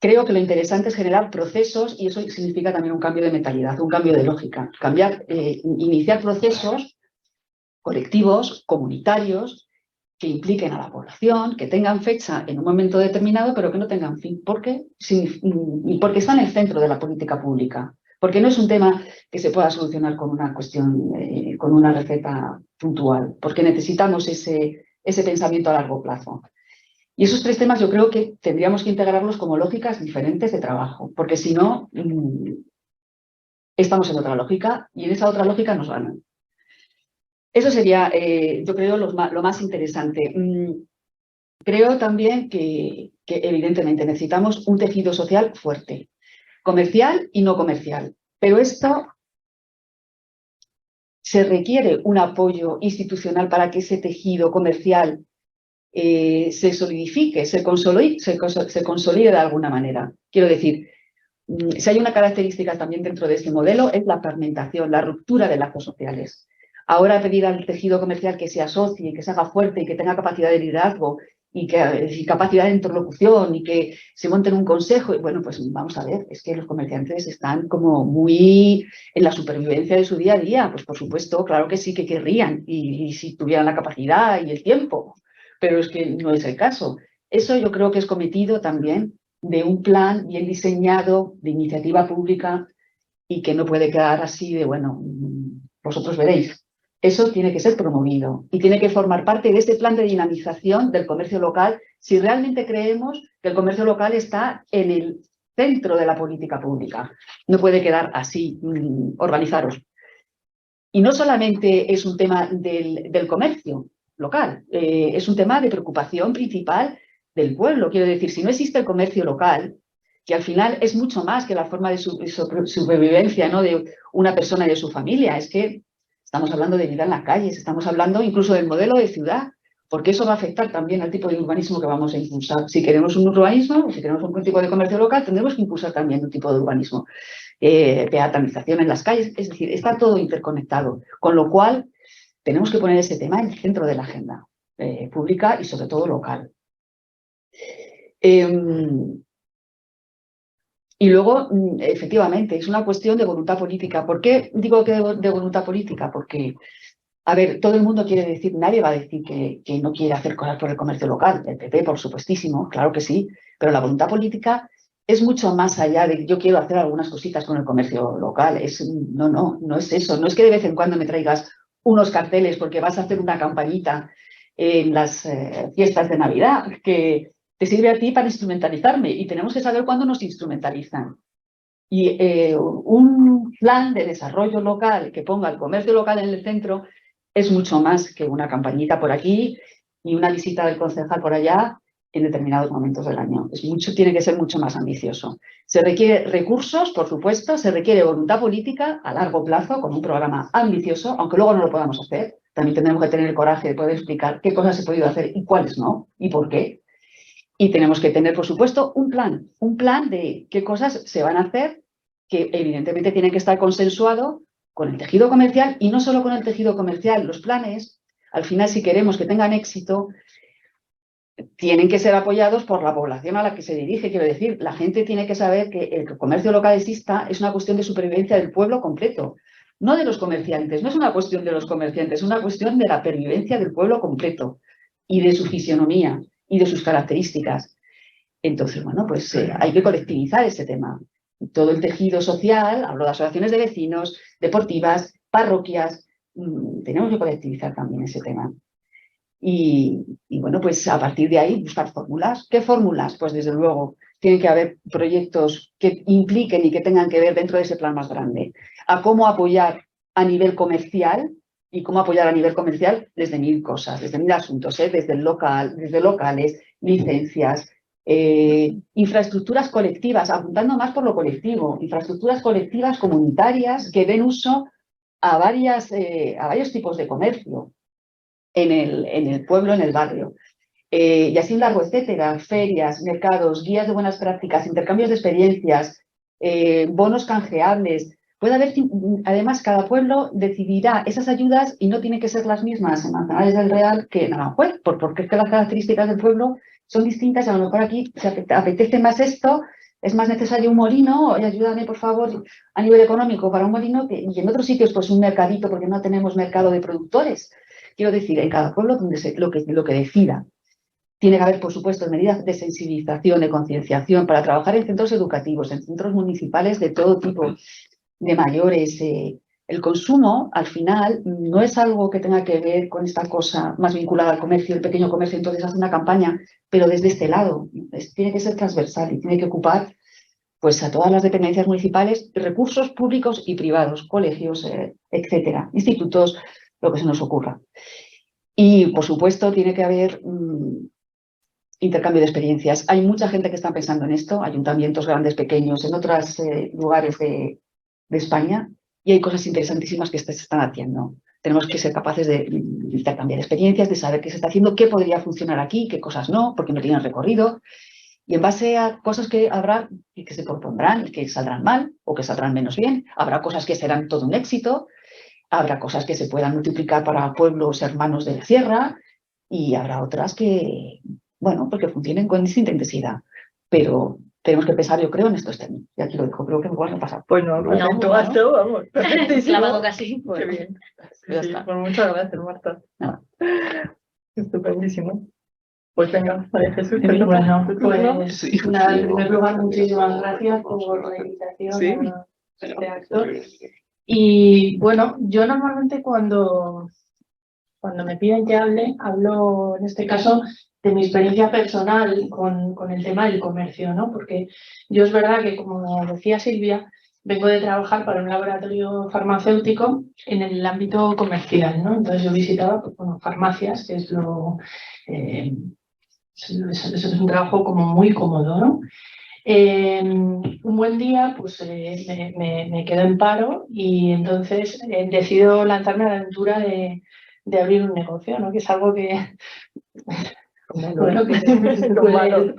Creo que lo interesante es generar procesos y eso significa también un cambio de mentalidad, un cambio de lógica. Iniciar procesos colectivos, comunitarios, que impliquen a la población, que tengan fecha en un momento determinado, pero que no tengan fin. ¿Por qué? Porque está en el centro de la política pública. Porque no es un tema que se pueda solucionar con una cuestión, con una receta puntual. Porque necesitamos ese pensamiento a largo plazo. Y esos tres temas yo creo que tendríamos que integrarlos como lógicas diferentes de trabajo. Porque si no, estamos en otra lógica y en esa otra lógica nos ganan. Eso sería, yo creo, lo más interesante. Creo también que evidentemente necesitamos un tejido social fuerte, comercial y no comercial. Pero esto se requiere un apoyo institucional para que ese tejido comercial se solidifique, se consolide de alguna manera. Quiero decir, si hay una característica también dentro de este modelo es la fragmentación, la ruptura de lazos sociales. Ahora pedir al tejido comercial que se asocie, que se haga fuerte y que tenga capacidad de liderazgo y capacidad de interlocución y que se monte en un consejo, y bueno, pues vamos a ver, es que los comerciantes están como muy en la supervivencia de su día a día. Pues por supuesto, claro que sí que querrían y si tuvieran la capacidad y el tiempo, pero es que no es el caso. Eso yo creo que es cometido también de un plan bien diseñado, de iniciativa pública y que no puede quedar así de, bueno, vosotros veréis. Eso tiene que ser promovido y tiene que formar parte de este plan de dinamización del comercio local si realmente creemos que el comercio local está en el centro de la política pública. No puede quedar así, organizaros. Y no solamente es un tema del comercio local, es un tema de preocupación principal del pueblo. Quiero decir, si no existe el comercio local, que al final es mucho más que la forma de supervivencia, ¿no?, de una persona y de su familia, es que estamos hablando de vida en las calles, estamos hablando incluso del modelo de ciudad, porque eso va a afectar también al tipo de urbanismo que vamos a impulsar. Si queremos un urbanismo, si queremos un tipo de comercio local, tendremos que impulsar también un tipo de urbanismo. Peatonalización en las calles, es decir, está todo interconectado, con lo cual tenemos que poner ese tema en el centro de la agenda pública y sobre todo local. Y luego, efectivamente, es una cuestión de voluntad política. ¿Por qué digo que de voluntad política? Porque, a ver, todo el mundo quiere decir, nadie va a decir que no quiere hacer cosas por el comercio local. El PP, por supuestísimo, claro que sí, pero la voluntad política es mucho más allá de yo quiero hacer algunas cositas con el comercio local. No es eso. No es que de vez en cuando me traigas unos carteles porque vas a hacer una campañita en las fiestas de Navidad, que te sirve a ti para instrumentalizarme y tenemos que saber cuándo nos instrumentalizan. Y un plan de desarrollo local que ponga el comercio local en el centro es mucho más que una campañita por aquí y una visita del concejal por allá en determinados momentos del año. Tiene que ser mucho más ambicioso. Se requiere recursos, por supuesto, se requiere voluntad política a largo plazo con un programa ambicioso, aunque luego no lo podamos hacer. También tendremos que tener el coraje de poder explicar qué cosas se ha podido hacer y cuáles no, y por qué. Y tenemos que tener, por supuesto, un plan de qué cosas se van a hacer, que evidentemente tiene que estar consensuado con el tejido comercial y no solo con el tejido comercial. Los planes, al final, si queremos que tengan éxito, tienen que ser apoyados por la población a la que se dirige. Quiero decir, la gente tiene que saber que el comercio local exista es una cuestión de supervivencia del pueblo completo, no de los comerciantes. No es una cuestión de los comerciantes, es una cuestión de la pervivencia del pueblo completo y de su fisionomía y de sus características. Entonces, bueno, pues hay que colectivizar ese tema. Todo el tejido social, hablo de asociaciones de vecinos, deportivas, parroquias, tenemos que colectivizar también ese tema. Y bueno, pues a partir de ahí buscar fórmulas. ¿Qué fórmulas? Pues desde luego tienen que haber proyectos que impliquen y que tengan que ver dentro de ese plan más grande. A cómo apoyar a nivel comercial y cómo apoyar a nivel comercial desde 1000 cosas, desde 1000 asuntos, desde locales, licencias, infraestructuras colectivas, apuntando más por lo colectivo, infraestructuras colectivas comunitarias que den uso a varios tipos de comercio en el pueblo, en el barrio. Y así un largo etcétera, ferias, mercados, guías de buenas prácticas, intercambios de experiencias, bonos canjeables. Puede haber, además, cada pueblo decidirá esas ayudas y no tienen que ser las mismas en Manzanares del Real que en Aranjuez, porque es que las características del pueblo son distintas y a lo mejor aquí se apetece más esto, es más necesario un molino, oye, ayúdame por favor a nivel económico para un molino, y en otros sitios pues un mercadito porque no tenemos mercado de productores. Quiero decir, en cada pueblo lo que decida. Tiene que haber, por supuesto, medidas de sensibilización, de concienciación, para trabajar en centros educativos, en centros municipales de todo tipo, de mayores. El consumo, al final, no es algo que tenga que ver con esta cosa más vinculada al comercio, el pequeño comercio, entonces hace una campaña, pero desde este lado. Tiene que ser transversal y tiene que ocupar pues, a todas las dependencias municipales, recursos públicos y privados, colegios, etcétera, institutos, lo que se nos ocurra. Y, por supuesto, tiene que haber intercambio de experiencias. Hay mucha gente que está pensando en esto, ayuntamientos grandes, pequeños, en otros lugares de España, y hay cosas interesantísimas que se están haciendo. Tenemos que ser capaces de intercambiar experiencias, de saber qué se está haciendo, qué podría funcionar aquí, qué cosas no, porque no tienen recorrido. Y en base a cosas que habrá y que se propondrán y que saldrán mal o que saldrán menos bien, habrá cosas que serán todo un éxito, habrá cosas que se puedan multiplicar para pueblos hermanos de la sierra y habrá otras que, bueno, porque funcionen con distinta intensidad. Pero tenemos que pensar, yo creo, en estos términos. Y aquí lo dejo, creo que igual no pasa. Pues no, perfecto, Marta, vamos, perfectísimo. Clavado casi. Qué bien. Ya Sí, está. pues muchas gracias, Marta. Nada. Estupendísimo. Pues venga, María Jesús, Bueno, turno. pues nada, en primer lugar, muchísimas gracias por la invitación Sí. a este acto. Y bueno, yo normalmente cuando me piden que hable, hablo en este caso de mi experiencia personal con el tema del comercio, ¿no? Porque yo es verdad que, como decía Silvia, vengo de trabajar para un laboratorio farmacéutico en el ámbito comercial, ¿no? Entonces yo visitaba pues, bueno, farmacias, que es lo... eso es un trabajo como muy cómodo, ¿no? Un buen día pues me quedo en paro y entonces decido lanzarme a la aventura de abrir un negocio, ¿no? Que es algo que, bueno, que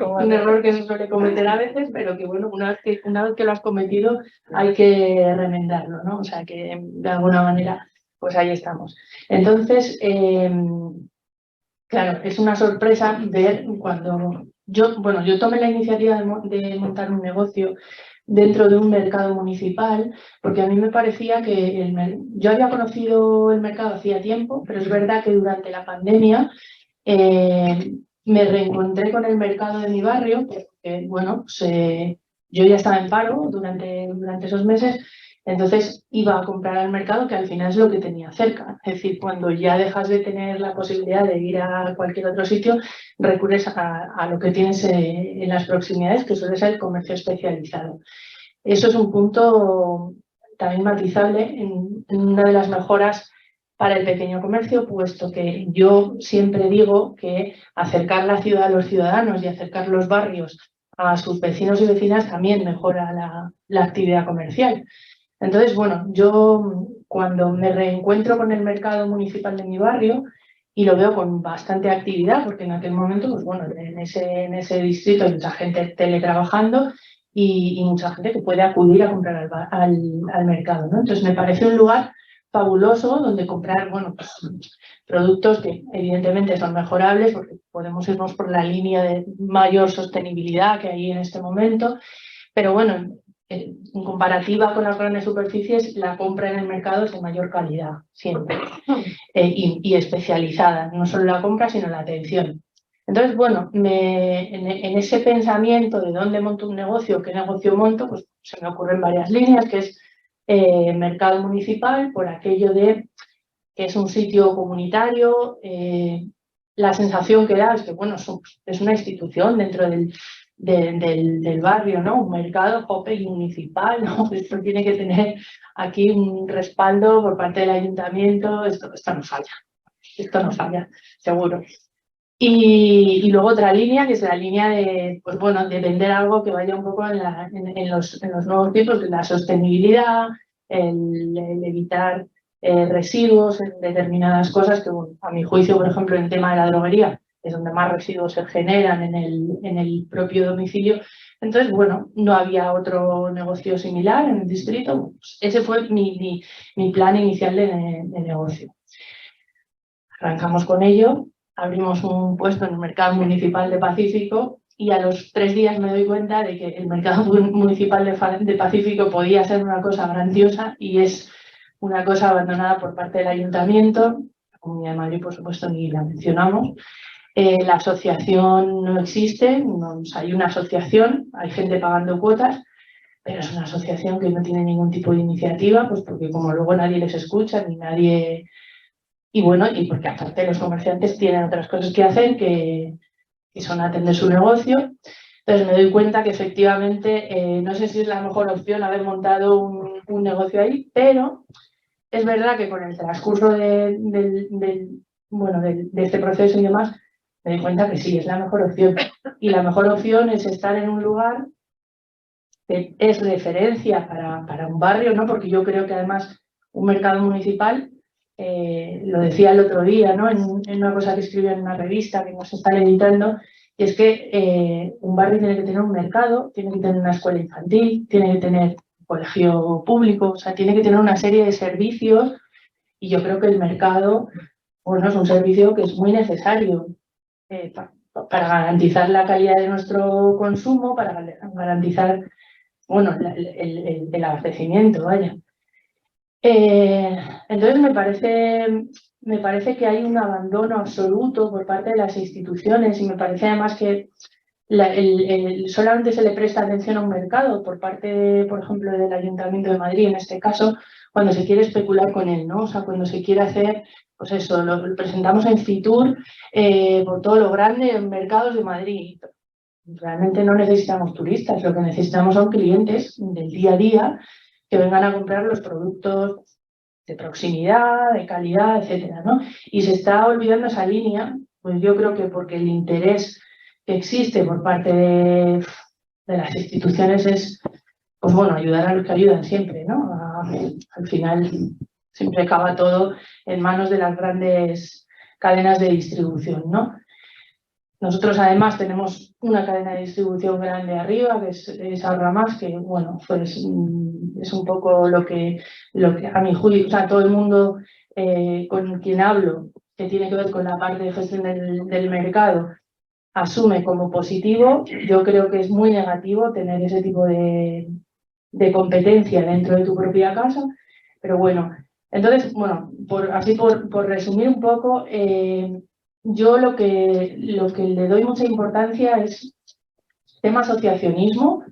un error que se suele cometer a veces, pero que bueno, una vez que lo has cometido hay que remendarlo, ¿no? O sea que de alguna manera pues ahí estamos. Entonces, claro, es una sorpresa ver cuando yo tomé la iniciativa de montar un negocio dentro de un mercado municipal, porque a mí me parecía que yo había conocido el mercado hacía tiempo, pero es verdad que durante la pandemia me reencontré con el mercado de mi barrio, porque bueno, pues, yo ya estaba en paro durante esos meses Entonces iba a comprar al mercado, que al final es lo que tenía cerca. Es decir, cuando ya dejas de tener la posibilidad de ir a cualquier otro sitio, recurres a lo que tienes en las proximidades, que suele ser el comercio especializado. Eso es un punto también matizable en una de las mejoras para el pequeño comercio, puesto que yo siempre digo que acercar la ciudad a los ciudadanos y acercar los barrios a sus vecinos y vecinas también mejora la actividad comercial. Entonces, bueno, yo cuando me reencuentro con el mercado municipal de mi barrio y lo veo con bastante actividad, porque en aquel momento, pues bueno, en ese distrito hay mucha gente teletrabajando y mucha gente que puede acudir a comprar al mercado, ¿no? Entonces, me parece un lugar fabuloso donde comprar, bueno, pues, productos que evidentemente son mejorables, porque podemos irnos por la línea de mayor sostenibilidad que hay en este momento, pero bueno, en comparativa con las grandes superficies, la compra en el mercado es de mayor calidad, siempre, y especializada, no solo la compra, sino la atención. Entonces, bueno, en ese pensamiento de dónde monto un negocio, qué negocio monto, pues se me ocurren varias líneas, que es mercado municipal, por aquello de que es un sitio comunitario, la sensación que da es que, bueno, es una institución dentro del barrio, ¿no? Un mercado y municipal, ¿no? Esto tiene que tener aquí un respaldo por parte del ayuntamiento, esto no falla, seguro. Y luego otra línea, que es la línea de, pues bueno, de vender algo que vaya un poco en los nuevos tiempos, la sostenibilidad, el evitar residuos en determinadas cosas, que bueno, a mi juicio, por ejemplo, en el tema de la droguería, es donde más residuos se generan en el propio domicilio. Entonces, bueno, no había otro negocio similar en el distrito. Pues ese fue mi plan inicial de negocio. Arrancamos con ello, abrimos un puesto en el mercado municipal de Pacífico y a los 3 días me doy cuenta de que el mercado municipal de Pacífico podía ser una cosa grandiosa y es una cosa abandonada por parte del ayuntamiento. La Comunidad de Madrid, por supuesto, ni la mencionamos. La asociación no existe, hay una asociación, hay gente pagando cuotas, pero es una asociación que no tiene ningún tipo de iniciativa, pues porque como luego nadie les escucha ni nadie... Y bueno, y porque aparte los comerciantes tienen otras cosas que hacer que son atender su negocio. Entonces me doy cuenta que efectivamente no sé si es la mejor opción haber montado un negocio ahí, pero es verdad que con el transcurso de este proceso y demás, me doy cuenta que sí, es la mejor opción. Y la mejor opción es estar en un lugar que es referencia para un barrio, ¿no? Porque yo creo que además un mercado municipal, lo decía el otro día, ¿no? En una cosa que escribí en una revista que nos están editando, y es que un barrio tiene que tener un mercado, tiene que tener una escuela infantil, tiene que tener un colegio público, o sea, tiene que tener una serie de servicios, y yo creo que el mercado, bueno, es un servicio que es muy necesario para garantizar la calidad de nuestro consumo, para garantizar, bueno, el abastecimiento, vaya. Entonces me parece que hay un abandono absoluto por parte de las instituciones y me parece además que solamente se le presta atención a un mercado por parte, por ejemplo, del Ayuntamiento de Madrid, en este caso, cuando se quiere especular con él, ¿no? O sea, cuando se quiere hacer, pues eso, lo presentamos en Fitur por todo lo grande en mercados de Madrid. Realmente no necesitamos turistas, lo que necesitamos son clientes del día a día que vengan a comprar los productos de proximidad, de calidad, etcétera, ¿no? Y se está olvidando esa línea, pues yo creo que porque el interés que existe por parte de las instituciones es, pues bueno, ayudar a los que ayudan siempre, ¿no? Al final siempre acaba todo en manos de las grandes cadenas de distribución, ¿no? Nosotros además tenemos una cadena de distribución grande arriba, que es Ahorramás, que bueno, pues es un poco lo que a mi juicio, o sea, todo el mundo con quien hablo, que tiene que ver con la parte de gestión del mercado, asume como positivo. Yo creo que es muy negativo tener ese tipo de competencia dentro de tu propia casa, pero bueno, entonces, bueno, por resumir un poco, yo lo que le doy mucha importancia es tema asociacionismo,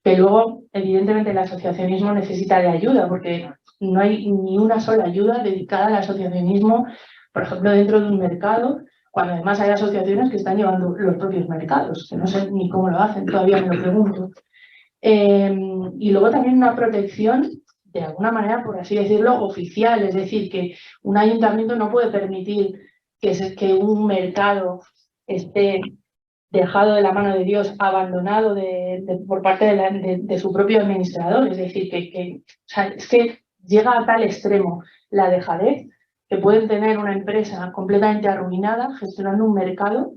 que luego, evidentemente, el asociacionismo necesita de ayuda, porque no hay ni una sola ayuda dedicada al asociacionismo, por ejemplo, dentro de un mercado, cuando además hay asociaciones que están llevando los propios mercados, que no sé ni cómo lo hacen, todavía me lo pregunto. Y luego también una protección, de alguna manera, por así decirlo, oficial, es decir, que un ayuntamiento no puede permitir que un mercado esté dejado de la mano de Dios, abandonado por parte de su propio administrador. Es decir, o sea, es que llega a tal extremo la dejadez que pueden tener una empresa completamente arruinada gestionando un mercado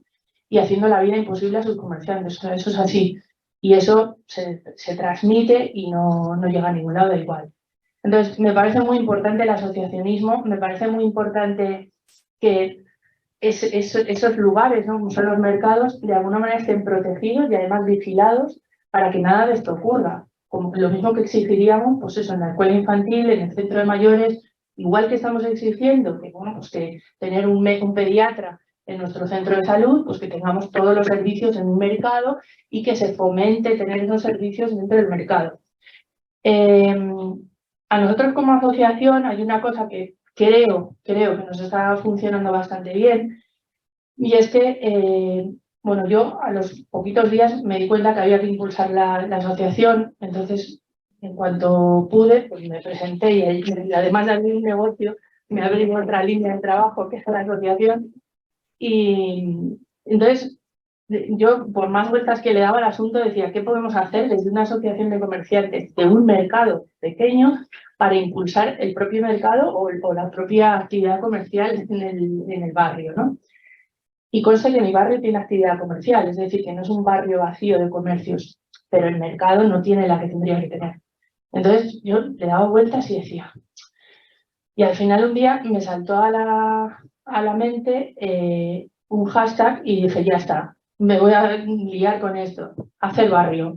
y haciendo la vida imposible a sus comerciantes. O sea, eso es así. Y eso se transmite y no llega a ningún lado, da igual. Entonces, me parece muy importante el asociacionismo, me parece muy importante que esos lugares, ¿no?, como son los mercados, de alguna manera estén protegidos y además vigilados para que nada de esto ocurra. Como lo mismo que exigiríamos, pues eso, en la escuela infantil, en el centro de mayores, igual que estamos exigiendo que, bueno, pues que tener un pediatra en nuestro centro de salud, pues que tengamos todos los servicios en un mercado y que se fomente tener esos servicios dentro del mercado. A nosotros como asociación hay una cosa que creo que nos está funcionando bastante bien, y es que, bueno, yo a los poquitos días me di cuenta que había que impulsar la asociación. Entonces, en cuanto pude, pues me presenté y además de abrir un negocio, me abrí otra línea de trabajo que es la asociación. Y entonces, yo, por más vueltas que le daba al asunto, decía, ¿qué podemos hacer desde una asociación de comerciantes de un mercado pequeño para impulsar el propio mercado o la propia actividad comercial en el barrio, ¿no? Y consta que mi barrio tiene actividad comercial, es decir, que no es un barrio vacío de comercios, pero el mercado no tiene la que tendría que tener. Entonces yo le daba vueltas y decía... Y al final un día me saltó a la mente un hashtag y dije, ya está, me voy a liar con esto, hacer barrio.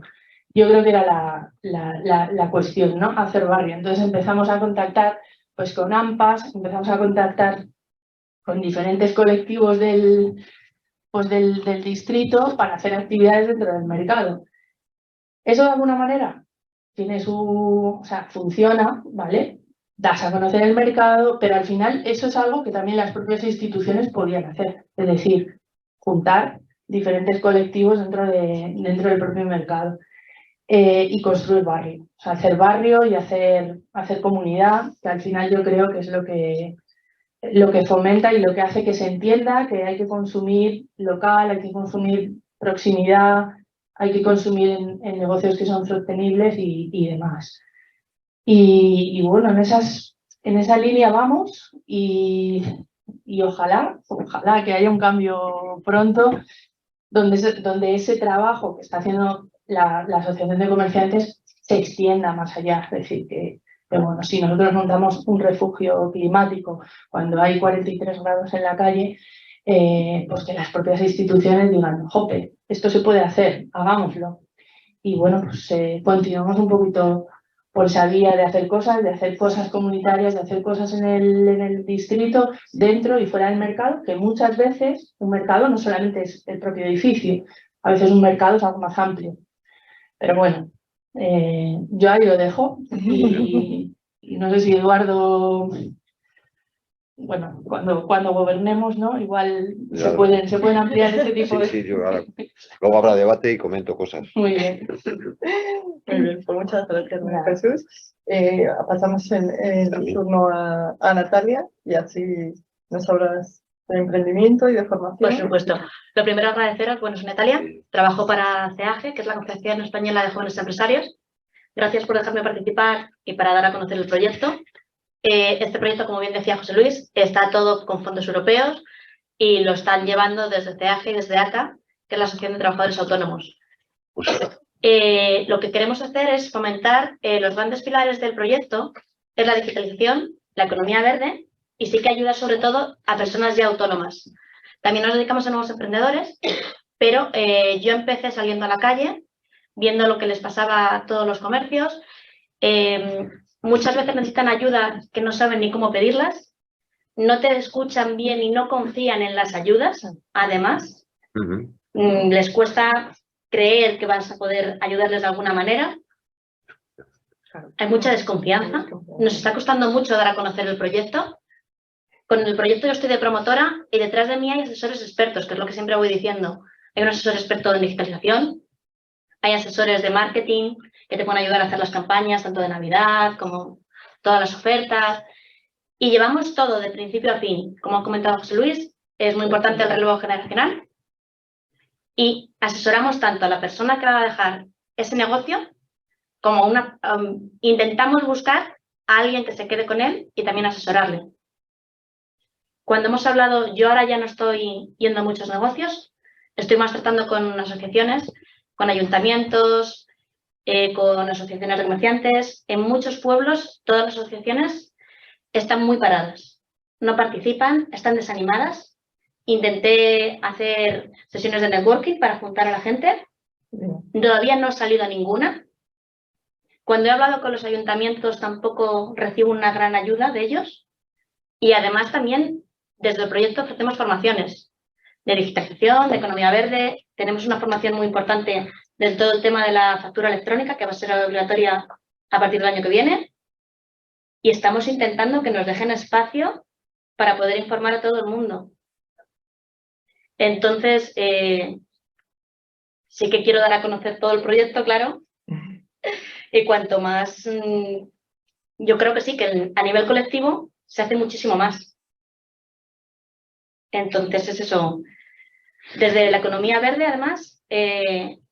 Yo creo que era la cuestión, ¿no? Hacer barrio. Entonces empezamos a contactar pues con AMPAs, empezamos a contactar con diferentes colectivos del distrito para hacer actividades dentro del mercado. Eso de alguna manera tiene o sea, funciona, ¿vale? Das a conocer el mercado, pero al final eso es algo que también las propias instituciones podían hacer, es decir, juntar diferentes colectivos dentro del propio mercado y construir barrio, o sea, hacer barrio y hacer comunidad, que al final yo creo que es lo que fomenta y lo que hace que se entienda que hay que consumir local, hay que consumir proximidad, hay que consumir en negocios que son sostenibles y demás. Y bueno, en esa línea vamos y ojalá que haya un cambio pronto donde ese trabajo que está haciendo la Asociación de Comerciantes se extienda más allá. Es decir, que bueno, si nosotros montamos un refugio climático cuando hay 43 grados en la calle, pues que las propias instituciones digan, jope, esto se puede hacer, hagámoslo. Y bueno, pues continuamos un poquito por esa vía de hacer cosas comunitarias, de hacer cosas en el distrito, dentro y fuera del mercado, que muchas veces un mercado no solamente es el propio edificio, a veces un mercado es algo más amplio. Pero bueno, yo ahí lo dejo y no sé si Eduardo, bueno, cuando gobernemos, ¿no? Igual se pueden ampliar ese tipo de... Sí, yo ahora, luego habrá debate y comento cosas. Muy bien. Muy bien, pues muchas gracias, María Jesús. Pasamos el turno a Natalia y así nos hablas de emprendimiento y de formación. Por supuesto. Lo primero, agradeceros. Bueno, soy Natalia, trabajo para CEAGE, que es la Confederación Española de Jóvenes Empresarios. Gracias por dejarme participar y para dar a conocer el proyecto. Este proyecto, como bien decía José Luis, está todo con fondos europeos y lo están llevando desde CEAGE y desde ACA, que es la Asociación de Trabajadores Autónomos. Lo que queremos hacer es fomentar los grandes pilares del proyecto, es la digitalización, la economía verde y sí que ayuda sobre todo a personas ya autónomas. También nos dedicamos a nuevos emprendedores, pero yo empecé saliendo a la calle, viendo lo que les pasaba a todos los comercios. Muchas veces necesitan ayuda que no saben ni cómo pedirlas, no te escuchan bien y no confían en las ayudas, además. Les cuesta creer que vas a poder ayudarles de alguna manera. Hay mucha desconfianza. Nos está costando mucho dar a conocer el proyecto. Con el proyecto yo estoy de promotora y detrás de mí hay asesores expertos, que es lo que siempre voy diciendo. Hay un asesor experto en digitalización, hay asesores de marketing que te pueden ayudar a hacer las campañas, tanto de Navidad como todas las ofertas. Y llevamos todo de principio a fin. Como ha comentado José Luis, es muy importante el relevo generacional. Y asesoramos tanto a la persona que va a dejar ese negocio como intentamos buscar a alguien que se quede con él y también asesorarle. Cuando hemos hablado, yo ahora ya no estoy yendo a muchos negocios, estoy más tratando con asociaciones, con ayuntamientos, con asociaciones de comerciantes. En muchos pueblos, todas las asociaciones están muy paradas, no participan, están desanimadas. Intenté hacer sesiones de networking para juntar a la gente, todavía no ha salido a ninguna. Cuando he hablado con los ayuntamientos tampoco recibo una gran ayuda de ellos y además también desde el proyecto ofrecemos formaciones de digitalización, de economía verde. Tenemos una formación muy importante de todo el tema de la factura electrónica que va a ser obligatoria a partir del año que viene y estamos intentando que nos dejen espacio para poder informar a todo el mundo. Entonces, sí que quiero dar a conocer todo el proyecto, claro, y cuanto más, yo creo que sí, que a nivel colectivo se hace muchísimo más. Entonces es eso. Desde la economía verde, además,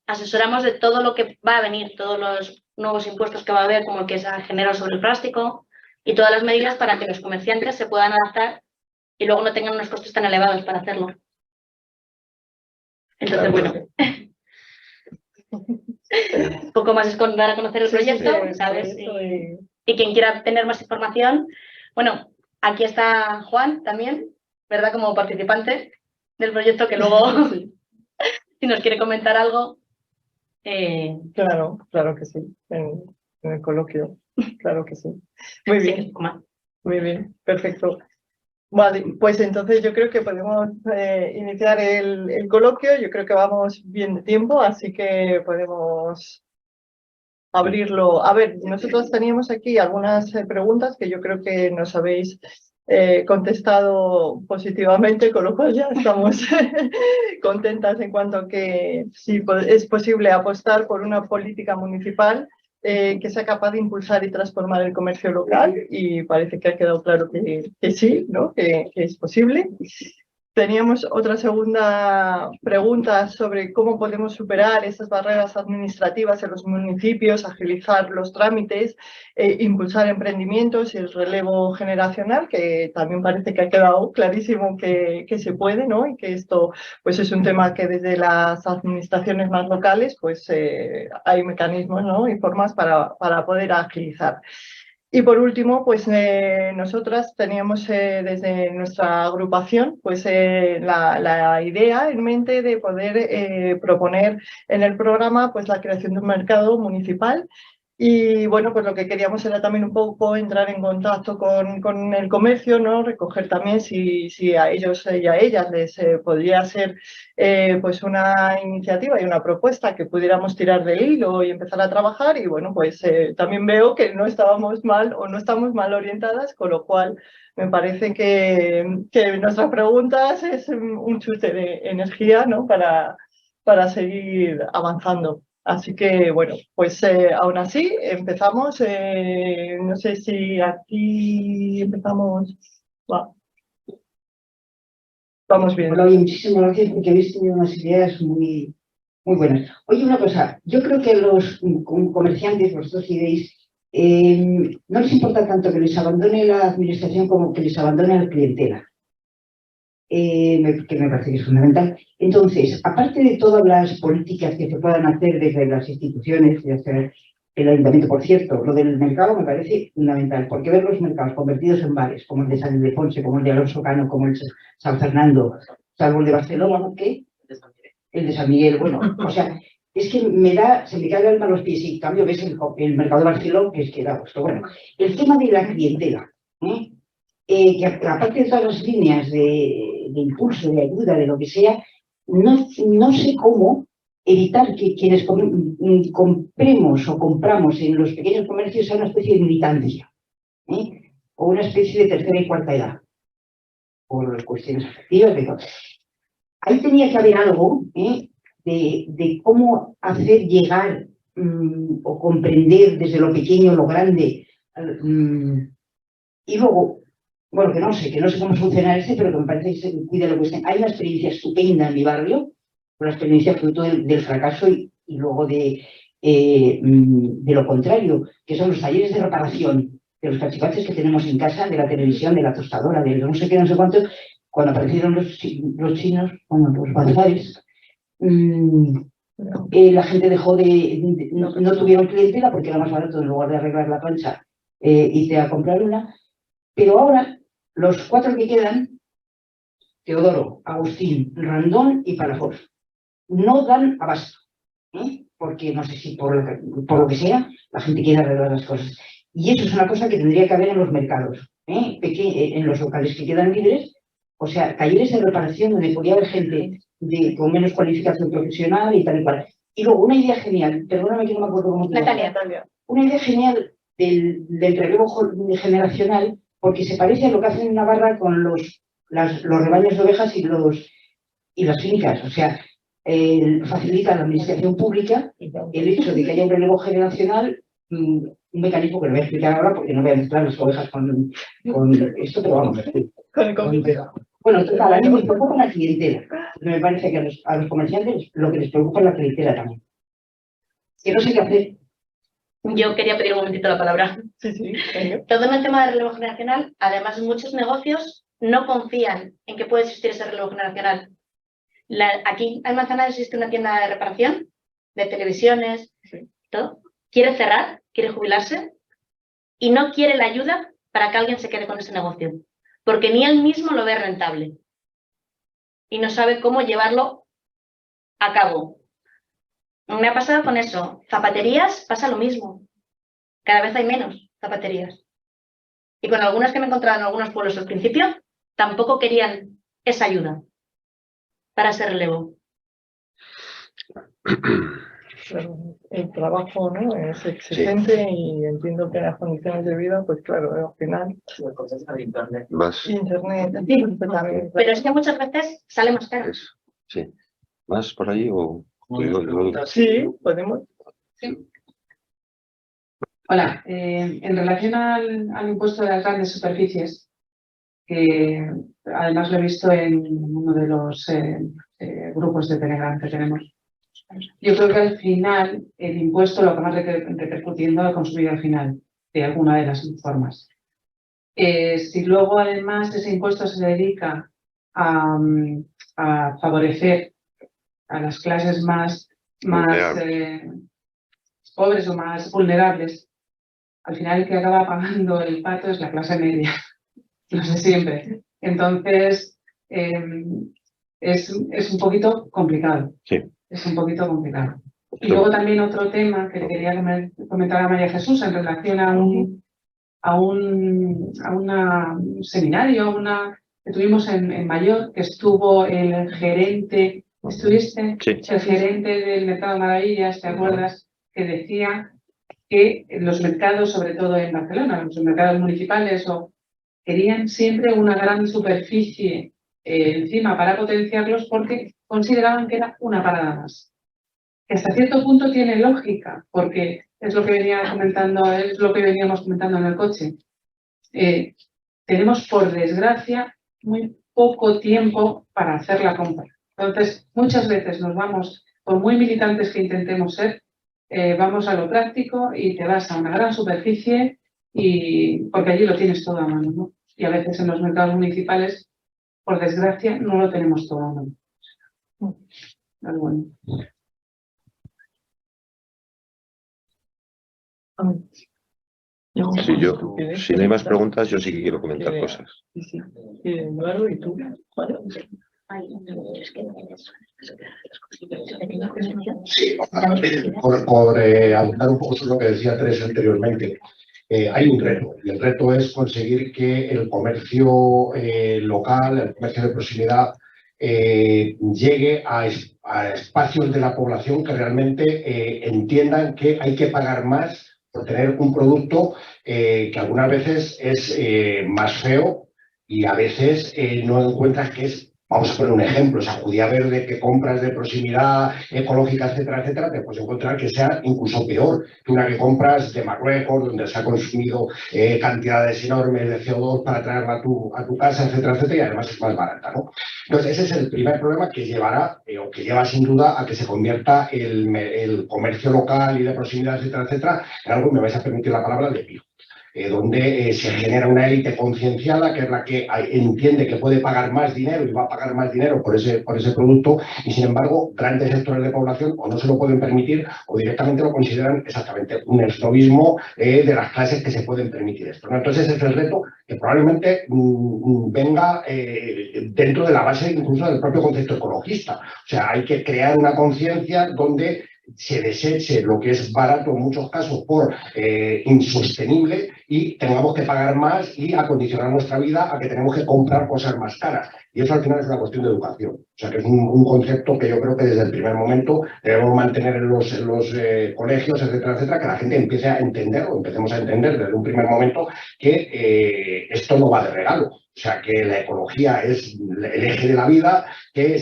asesoramos de todo lo que va a venir, todos los nuevos impuestos que va a haber, como el que se ha generado sobre el plástico, y todas las medidas para que los comerciantes se puedan adaptar y luego no tengan unos costes tan elevados para hacerlo. Entonces, bueno, un poco más es dar a conocer el proyecto, ¿sabes? Y quien quiera tener más información, bueno, aquí está Juan también, ¿verdad? Como participante del proyecto, que luego, si nos quiere comentar algo. Claro, claro que sí, en el coloquio, claro que sí. Muy bien, Sí, muy bien, perfecto. Vale, pues entonces yo creo que podemos iniciar el coloquio. Yo creo que vamos bien de tiempo, así que podemos abrirlo. A ver, nosotros teníamos aquí algunas preguntas que yo creo que nos habéis contestado positivamente, con lo cual ya estamos contentas en cuanto a que sí es posible apostar por una política municipal que sea capaz de impulsar y transformar el comercio local, y parece que ha quedado claro que sí, ¿no? Que es posible. Teníamos otra segunda pregunta sobre cómo podemos superar esas barreras administrativas en los municipios, agilizar los trámites, impulsar emprendimientos y el relevo generacional, que también parece que ha quedado clarísimo que se puede, ¿no? Y que esto pues es un tema que desde las administraciones más locales pues hay mecanismos, ¿no? Y formas para poder agilizar. Y por último, pues nosotras teníamos desde nuestra agrupación pues la idea en mente de poder proponer en el programa pues la creación de un mercado municipal. Y bueno, pues lo que queríamos era también un poco entrar en contacto con el comercio, ¿no? Recoger también si a ellos y a ellas les podría ser pues una iniciativa y una propuesta que pudiéramos tirar del hilo y empezar a trabajar. Y bueno, pues también veo que no estábamos mal o no estamos mal orientadas, con lo cual me parece que nuestras preguntas es un chute de energía, ¿no? Para seguir avanzando. Así que, bueno, pues aún así empezamos. No sé si aquí empezamos. Vamos bien. Bueno, oye, muchísimas gracias porque habéis tenido unas ideas muy buenas. Oye, una cosa, yo creo que los comerciantes, vosotros diréis, no les importa tanto que les abandone la administración como que les abandone la clientela. Que me parece que es fundamental. Entonces, aparte de todas las políticas que se puedan hacer desde las instituciones, desde el ayuntamiento, por cierto, lo del mercado me parece fundamental, porque ver los mercados convertidos en bares, como el de San Ildefonso, como el de Alonso Cano, como el de San Fernando, salvo el de Barcelona, ¿qué? El de San Miguel, bueno, o sea, es que se me cae el alma a los pies, y en cambio ves el mercado de Barcelona, que es que da gusto. Bueno, el tema de la clientela, que aparte de todas las líneas de impulso, de ayuda, de lo que sea, no sé cómo evitar que quienes compremos o compramos en los pequeños comercios sea una especie de militancia, o una especie de tercera y cuarta edad, por cuestiones afectivas. Pero ahí tenía que haber algo de cómo hacer llegar o comprender desde lo pequeño lo grande, y luego, bueno, que no sé cómo funciona pero que me parece que se cuide lo que esté. Hay una experiencia estupenda en mi barrio, una experiencia fruto del fracaso y luego de lo contrario, que son los talleres de reparación de los cachivaches que tenemos en casa, de la televisión, de la tostadora, de no sé qué, no sé cuánto. Cuando aparecieron los chinos, bueno, los bazares, la gente dejó no tuvieron clientela porque era más barato, en lugar de arreglar la plancha, irte a comprar una. Pero ahora, los 4 que quedan, Teodoro, Agustín, Randón y Palafox, no dan abasto, porque no sé si por lo que sea, la gente quiere arreglar las cosas. Y eso es una cosa que tendría que haber en los mercados, en los locales que quedan libres, o sea, talleres de reparación donde podría haber gente con menos cualificación profesional y tal y cual. Y luego una idea genial, perdóname que no me acuerdo cómo te llamas. Natalia. Una idea genial del relevo generacional, porque se parece a lo que hacen en Navarra con los rebaños de ovejas y las fincas. O sea, facilita la administración pública el hecho de que haya un relevo generacional, un mecanismo que no voy a explicar ahora porque no voy a mezclar las ovejas con esto, pero vamos. Bueno, total, a mí me preocupa la clientela. Me parece que a los comerciantes lo que les preocupa es la clientela también. Que no sé qué hacer. Yo quería pedir un momentito la palabra. Sí. Todo en el tema de relevo generacional, además muchos negocios no confían en que puede existir ese relevo generacional. Aquí en Manzanares existe una tienda de reparación, de televisiones, todo. Quiere cerrar, quiere jubilarse y no quiere la ayuda para que alguien se quede con ese negocio, porque ni él mismo lo ve rentable y no sabe cómo llevarlo a cabo. Me ha pasado con eso. Zapaterías pasa lo mismo. Cada vez hay menos zapaterías. Y con algunas que me he encontrado en algunos pueblos al principio, tampoco querían esa ayuda para ese relevo. El trabajo, ¿no?, es exigente y entiendo que las condiciones de vida, pues claro, al final. Más. Internet. Sí. Pero es que muchas veces sale más caro. Sí. ¿Más por ahí o...? Sí, podemos. Sí. Hola, en relación al impuesto de las grandes superficies, que además lo he visto en uno de los grupos de Telegram que tenemos, yo creo que al final el impuesto lo acaba repercutiendo al consumidor final, de alguna de las formas. Si luego además ese impuesto se dedica a favorecer a las clases más pobres o más vulnerables, al final el que acaba pagando el pato es la clase media, lo sé siempre. Entonces, es un poquito complicado. Sí. Es un poquito complicado. Y luego también otro tema que le quería comentar a María Jesús en relación a un seminario que tuvimos en Mayor, que estuvo el gerente. ¿Estuviste? Sí. El gerente del Mercado Maravillas, ¿te acuerdas? Que decía que los mercados, sobre todo en Barcelona, los mercados municipales, querían siempre una gran superficie encima para potenciarlos porque consideraban que era una parada más. Que hasta cierto punto tiene lógica, porque es lo que veníamos comentando en el coche. Tenemos, por desgracia, muy poco tiempo para hacer la compra. Entonces, muchas veces nos vamos, por muy militantes que intentemos ser, vamos a lo práctico y te vas a una gran superficie porque allí lo tienes todo a mano, ¿no? Y a veces en los mercados municipales, por desgracia, no lo tenemos todo a mano. Pero bueno. Si no hay más preguntas, yo sí que quiero comentar cosas. Sí. Eduardo, ¿y tú? Sí, por abundar un poco sobre lo que decía Teresa anteriormente, hay un reto, y el reto es conseguir que el comercio local, el comercio de proximidad, llegue a espacios de la población que realmente entiendan que hay que pagar más por tener un producto que algunas veces es más feo y a veces no encuentras que es, vamos a poner un ejemplo, esa judía verde que compras de proximidad, ecológica, etcétera, te puedes encontrar que sea incluso peor que una que compras de Marruecos, donde se ha consumido cantidades enormes de CO2 para traerla a tu casa, etcétera, y además es más barata, ¿no? Entonces, ese es el primer problema que llevará, o que lleva sin duda, a que se convierta el comercio local y de proximidad, etcétera, en algo, me vais a permitir la palabra, de pijo. Donde se genera una élite concienciada que es la que entiende que puede pagar más dinero y va a pagar más dinero por ese producto y, sin embargo, grandes sectores de población o no se lo pueden permitir o directamente lo consideran exactamente un esnobismo de las clases que se pueden permitir esto, ¿no? Entonces, ese es el reto que probablemente venga dentro de la base incluso del propio concepto ecologista. O sea, hay que crear una conciencia donde se deseche lo que es barato en muchos casos por insostenible y tengamos que pagar más y acondicionar nuestra vida a que tenemos que comprar cosas más caras. Y eso al final es una cuestión de educación. O sea, que es un concepto que yo creo que desde el primer momento debemos mantener en los colegios, etcétera, que la gente empiece a entender o empecemos a entender desde un primer momento que esto no va de regalo. O sea, que la ecología es el eje de la vida, que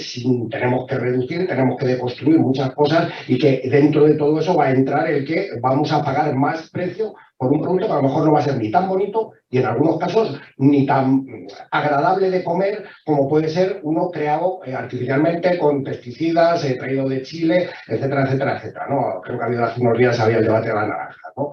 tenemos que reducir, tenemos que deconstruir muchas cosas y que dentro de todo eso va a entrar el que vamos a pagar más precio por un producto que a lo mejor no va a ser ni tan bonito y en algunos casos ni tan agradable de comer como puede ser uno creado artificialmente con pesticidas, traído de Chile, etcétera, ¿no? Creo que ha habido hace unos días había el debate de la naranja, ¿no?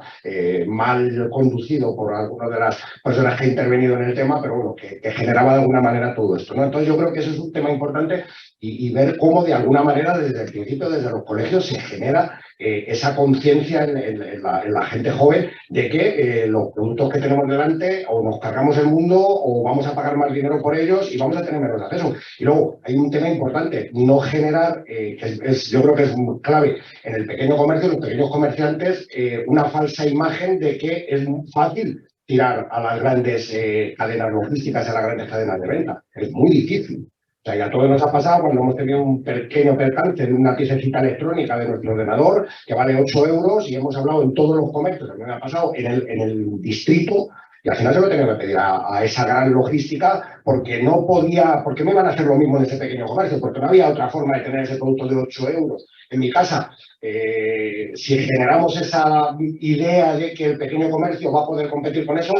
Mal conducido por algunas de las personas que han intervenido en el tema, pero bueno, que generaba de alguna manera todo esto, ¿no? Entonces yo creo que eso es un tema importante y ver cómo de alguna manera desde el principio, desde los colegios, se genera esa conciencia en la gente joven de que los productos que tenemos delante o nos cargamos el mundo o vamos a pagar más dinero por ellos y vamos a tener menos acceso. Y luego hay un tema importante, no generar, yo creo que es muy clave en el pequeño comercio, en los pequeños comerciantes, una falsa imagen de que es muy fácil tirar a las grandes cadenas logísticas, a las grandes cadenas de venta. Es muy difícil. O sea, ya todo nos ha pasado cuando hemos tenido un pequeño percance de una piececita electrónica de nuestro ordenador que vale 8 euros y hemos hablado en todos los comercios, a mí me ha pasado en el distrito y al final se lo tenía que pedir a esa gran logística porque no podía, porque me iban a hacer lo mismo en ese pequeño comercio, porque no había otra forma de tener ese producto de 8 euros en mi casa. Si generamos esa idea de que el pequeño comercio va a poder competir con eso,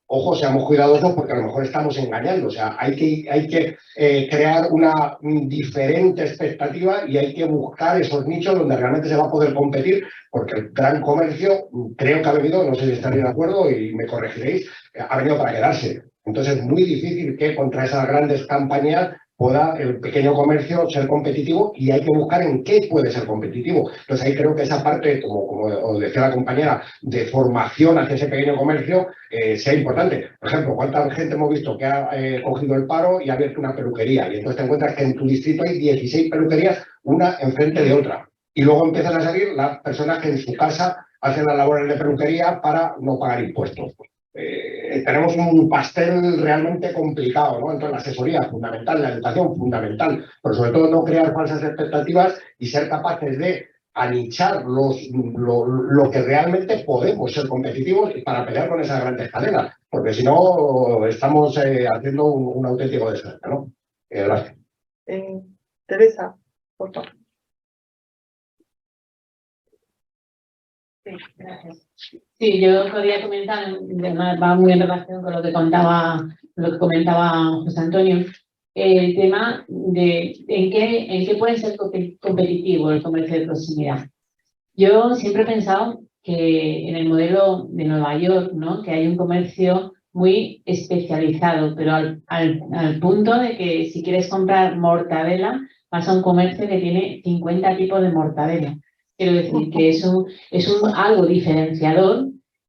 ojo, seamos cuidadosos porque a lo mejor estamos engañando. O sea, hay que crear una diferente expectativa y hay que buscar esos nichos donde realmente se va a poder competir, porque el gran comercio creo que ha venido, no sé si estaréis de acuerdo y me corregiréis, ha venido para quedarse. Entonces es muy difícil que contra esas grandes compañías pueda el pequeño comercio ser competitivo y hay que buscar en qué puede ser competitivo. Entonces ahí creo que esa parte, como os decía la compañera, de formación hacia ese pequeño comercio sea importante. Por ejemplo, ¿cuánta gente hemos visto que ha cogido el paro y ha abierto una peluquería? Y entonces te encuentras que en tu distrito hay 16 peluquerías, una enfrente de otra. Y luego empiezan a salir las personas que en su casa hacen las labores de peluquería para no pagar impuestos. Tenemos un pastel realmente complicado, ¿no? Entonces la asesoría fundamental, la educación fundamental, pero sobre todo no crear falsas expectativas y ser capaces de anichar lo que realmente podemos ser competitivos y para pelear con esas grandes cadenas, porque si no estamos haciendo un auténtico desastre, ¿no? Gracias. Teresa, por favor. Sí, gracias. Sí, yo podría comentar, va muy en relación con lo que comentaba José Antonio, el tema de en qué puede ser competitivo el comercio de proximidad. Yo siempre he pensado que en el modelo de Nueva York, ¿no?, que hay un comercio muy especializado, pero al punto de que si quieres comprar mortadela, vas a un comercio que tiene 50 tipos de mortadela. Quiero decir que es algo diferenciador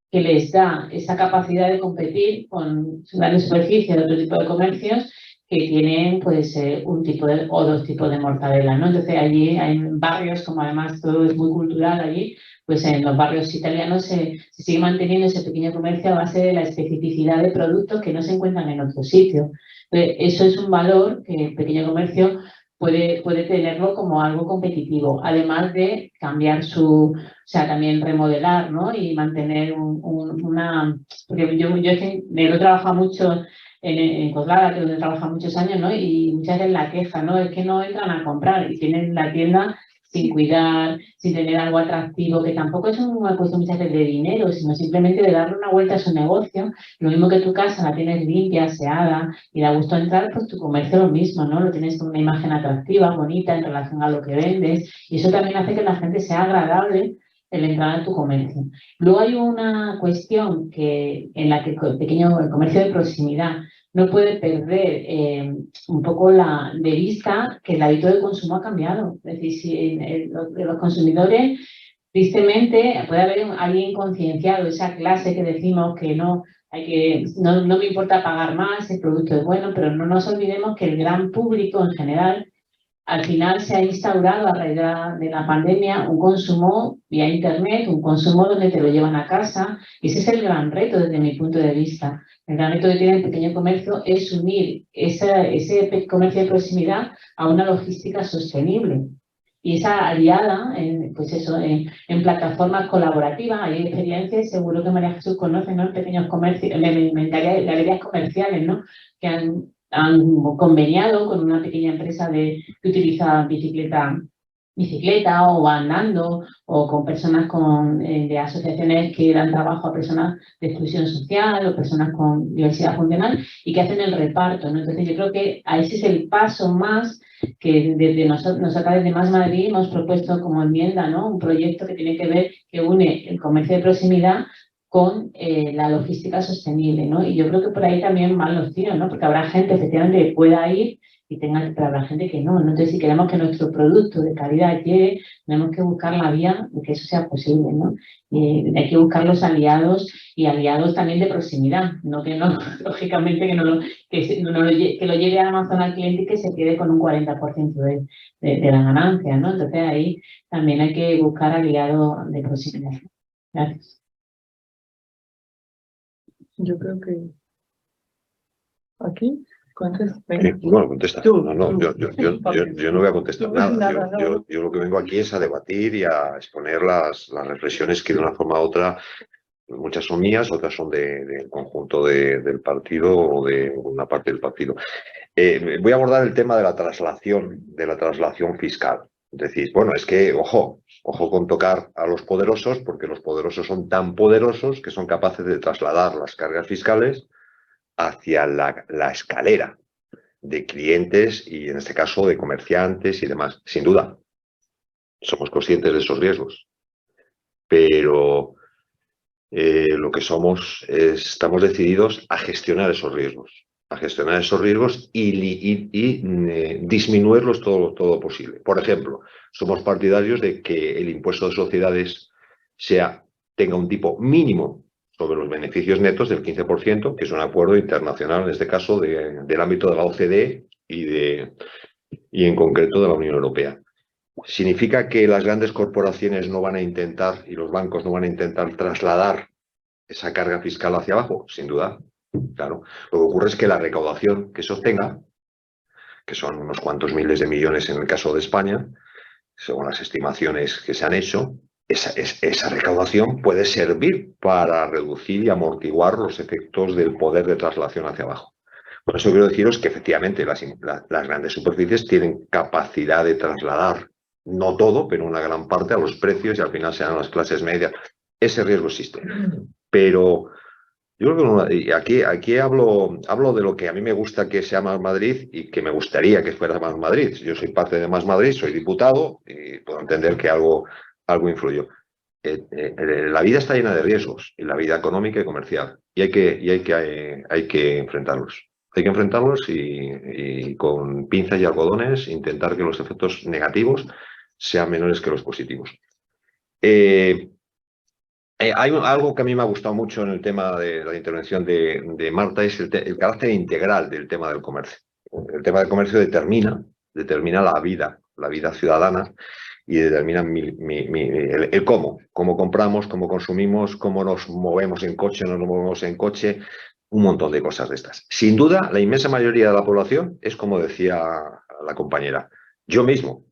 que les da esa capacidad de competir con grandes superficies de otro tipo de comercios que tienen pues un tipo o dos tipos de mortadela, ¿no? Entonces allí en barrios, como además todo es muy cultural allí, pues en los barrios italianos se sigue manteniendo ese pequeño comercio a base de la especificidad de productos que no se encuentran en otros sitios. Eso es un valor que el pequeño comercio puede tenerlo como algo competitivo, además de cambiar o sea, también remodelar, ¿no? Y mantener porque yo es que me lo he trabajado mucho en Coslada, que es donde he trabajado muchos años, ¿no? Y muchas veces la queja, ¿no? Es que no entran a comprar y tienen la tienda sin cuidar, sin tener algo atractivo, que tampoco es una cuestión muchas veces de dinero, sino simplemente de darle una vuelta a su negocio. Lo mismo que tu casa la tienes limpia, aseada y da gusto entrar, pues tu comercio lo mismo, ¿no? Lo tienes con una imagen atractiva, bonita en relación a lo que vendes, y eso también hace que la gente sea agradable el entrar a tu comercio. Luego hay una cuestión en la que el comercio de proximidad no puede perder un poco de vista que el hábito de consumo ha cambiado. Es decir, si los consumidores, tristemente, puede haber alguien concienciado, esa clase que decimos que no me importa pagar más, el producto es bueno, pero no nos olvidemos que el gran público en general al final se ha instaurado a raíz de la pandemia un consumo vía internet, un consumo donde te lo llevan a casa, y ese es el gran reto desde mi punto de vista. El gran reto que tiene el pequeño comercio es unir ese comercio de proximidad a una logística sostenible. Y esa aliada, pues eso, en plataformas colaborativas, hay experiencias, seguro que María Jesús conoce, ¿no? Pequeños comercios, galerías comerciales, ¿no? Que han conveniado con una pequeña empresa que utiliza bicicleta o andando, o con personas de asociaciones que dan trabajo a personas de exclusión social o personas con diversidad funcional y que hacen el reparto, ¿no? Entonces yo creo que ese es el paso más que desde nosotros desde Más Madrid hemos propuesto como enmienda, ¿no? Un proyecto que tiene que ver, que une el comercio de proximidad con la logística sostenible, ¿no? Y yo creo que por ahí también van los tiros, ¿no? Porque habrá gente efectivamente que pueda ir pero habrá gente que no, ¿no? Entonces, si queremos que nuestro producto de calidad llegue, tenemos que buscar la vía de que eso sea posible, ¿no? Y hay que buscar los aliados y aliados también de proximidad, lógicamente que lo lleve a Amazon al cliente y que se quede con un 40% de la ganancia, ¿no? Entonces, ahí también hay que buscar aliados de proximidad. Gracias. Yo creo que aquí contesta. Bueno, contesta. Tú. No, yo no voy a contestar nada. Yo lo que vengo aquí es a debatir y a exponer las reflexiones que de una forma u otra, muchas son mías, otras son del conjunto del partido o de una parte del partido. Voy a abordar el tema de la traslación fiscal. Es decir, bueno, es que, ojo con tocar a los poderosos, porque los poderosos son tan poderosos que son capaces de trasladar las cargas fiscales hacia la escalera de clientes y, en este caso, de comerciantes y demás. Sin duda, somos conscientes de esos riesgos, pero lo que estamos decididos a gestionar esos riesgos. Y disminuirlos todo lo posible. Por ejemplo, somos partidarios de que el impuesto de sociedades tenga un tipo mínimo sobre los beneficios netos del 15%, que es un acuerdo internacional, en este caso, del ámbito de la OCDE y en concreto de la Unión Europea. ¿Significa que las grandes corporaciones no van a intentar y los bancos no van a intentar trasladar esa carga fiscal hacia abajo? Sin duda, claro. Lo que ocurre es que la recaudación que sostenga, que son unos cuantos miles de millones en el caso de España, según las estimaciones que se han hecho, esa recaudación puede servir para reducir y amortiguar los efectos del poder de traslación hacia abajo. Por eso quiero deciros que efectivamente las grandes superficies tienen capacidad de trasladar, no todo, pero una gran parte a los precios y al final sean las clases medias. Ese riesgo existe. Pero yo creo que aquí hablo de lo que a mí me gusta que sea Más Madrid y que me gustaría que fuera Más Madrid. Yo soy parte de Más Madrid, soy diputado y puedo entender que algo influyó. La vida está llena de riesgos, y la vida económica y comercial, y hay que enfrentarlos. Hay que enfrentarlos y con pinzas y algodones intentar que los efectos negativos sean menores que los positivos. Hay algo que a mí me ha gustado mucho en el tema de la intervención de Marta, es el carácter integral del tema del comercio. el tema del comercio determina la vida ciudadana y determina el cómo compramos, cómo consumimos, cómo nos movemos en coche, no nos movemos en coche, un montón de cosas de estas. Sin duda, la inmensa mayoría de la población es como decía la compañera. Yo mismo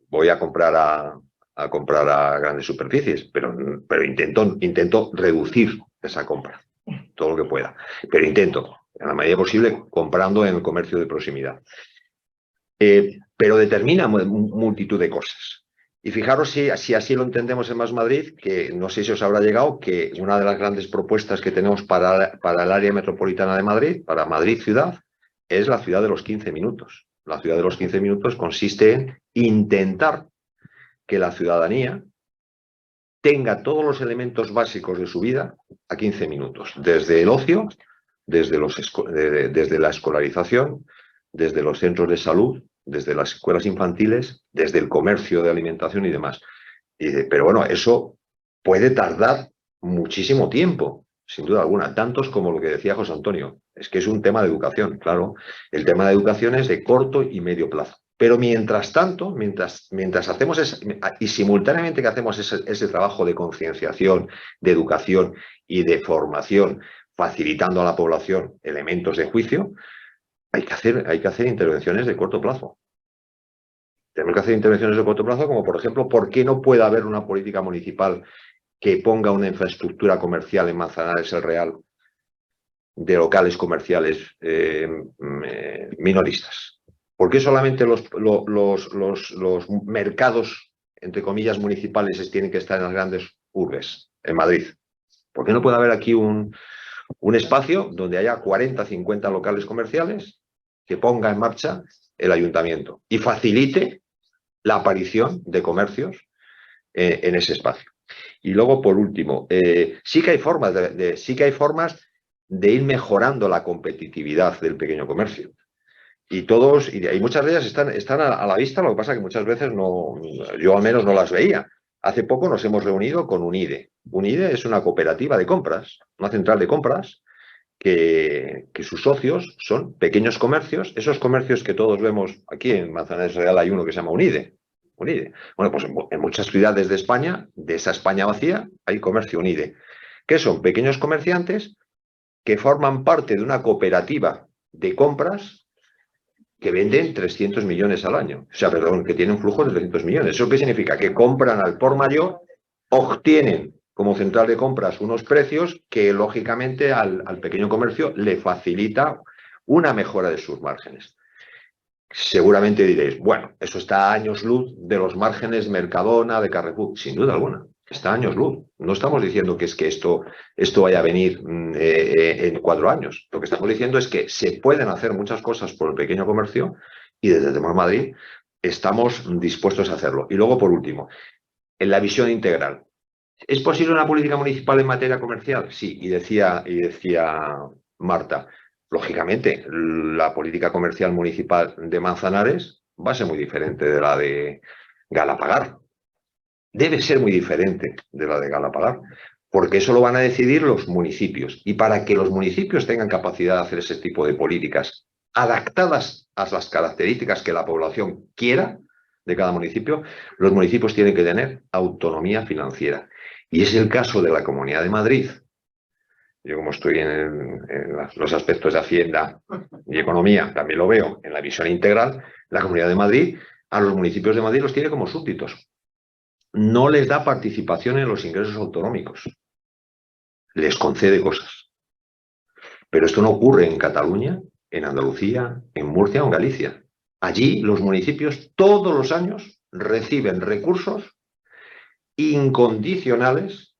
voy a comprar a grandes superficies, pero intento reducir esa compra, todo lo que pueda. Pero intento, en la medida posible, comprando en el comercio de proximidad. Pero determina multitud de cosas. Y fijaros si así lo entendemos en Más Madrid, que no sé si os habrá llegado, que una de las grandes propuestas que tenemos para el área metropolitana de Madrid, para Madrid ciudad, es la ciudad de los 15 minutos. La ciudad de los 15 minutos consiste en intentar que la ciudadanía tenga todos los elementos básicos de su vida a 15 minutos, desde el ocio, desde la escolarización, desde los centros de salud, desde las escuelas infantiles, desde el comercio de alimentación y demás. Y dice, pero bueno, eso puede tardar muchísimo tiempo, sin duda alguna, tantos como lo que decía José Antonio. Es que es un tema de educación, claro. El tema de educación es de corto y medio plazo. Pero mientras tanto, mientras hacemos y simultáneamente que hacemos ese trabajo de concienciación, de educación y de formación, facilitando a la población elementos de juicio, hay que hacer intervenciones de corto plazo. Tenemos que hacer intervenciones de corto plazo, como por ejemplo, ¿por qué no puede haber una política municipal que ponga una infraestructura comercial en Manzanares el Real de locales comerciales minoristas? ¿Por qué solamente los mercados, entre comillas, municipales tienen que estar en las grandes urbes, en Madrid? ¿Por qué no puede haber aquí un espacio donde haya 40, 50 locales comerciales que ponga en marcha el ayuntamiento y facilite la aparición de comercios en ese espacio? Y luego, por último, sí que hay formas de ir mejorando la competitividad del pequeño comercio. Y muchas de ellas están a la vista, lo que pasa es que muchas veces yo al menos no las veía. Hace poco nos hemos reunido con UNIDE. UNIDE es una cooperativa de compras, una central de compras, que sus socios son pequeños comercios, esos comercios que todos vemos aquí en Manzanares Real hay uno que se llama UNIDE. Bueno, pues en muchas ciudades de España, de esa España vacía, hay comercio UNIDE, que son pequeños comerciantes que forman parte de una cooperativa de compras que venden 300 millones al año. O sea, perdón, que tienen flujos de 300 millones. ¿Eso qué significa? Que compran al por mayor, obtienen como central de compras unos precios que, lógicamente, al pequeño comercio le facilita una mejora de sus márgenes. Seguramente diréis, bueno, eso está a años luz de los márgenes Mercadona, de Carrefour. Sin duda alguna, está a años luz. No estamos diciendo que esto vaya a venir en 4 años. Lo que estamos diciendo es que se pueden hacer muchas cosas por el pequeño comercio y desde Más Madrid estamos dispuestos a hacerlo. Y luego, por último, en la visión integral. ¿Es posible una política municipal en materia comercial? Sí, y decía Marta, lógicamente, la política comercial municipal de Manzanares va a ser muy diferente de la de Galapagar. Debe ser muy diferente de la de Galapagar, porque eso lo van a decidir los municipios. Y para que los municipios tengan capacidad de hacer ese tipo de políticas adaptadas a las características que la población quiera de cada municipio, los municipios tienen que tener autonomía financiera. Y es el caso de la Comunidad de Madrid. Yo, como estoy en los aspectos de Hacienda y Economía, también lo veo en la visión integral. La Comunidad de Madrid, a los municipios de Madrid los tiene como súbditos. No les da participación en los ingresos autonómicos. Les concede cosas. Pero esto no ocurre en Cataluña, en Andalucía, en Murcia o en Galicia. Allí los municipios todos los años reciben recursos incondicionales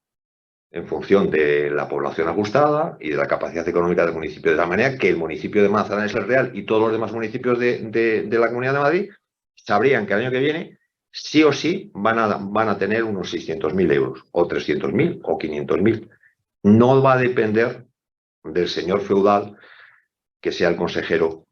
en función de la población ajustada y de la capacidad económica del municipio, de la manera que el municipio de Manzanares el Real y todos los demás municipios de la Comunidad de Madrid sabrían que el año que viene sí o sí van a tener unos 600.000 euros, o 300.000, o 500.000. No va a depender del señor feudal que sea el consejero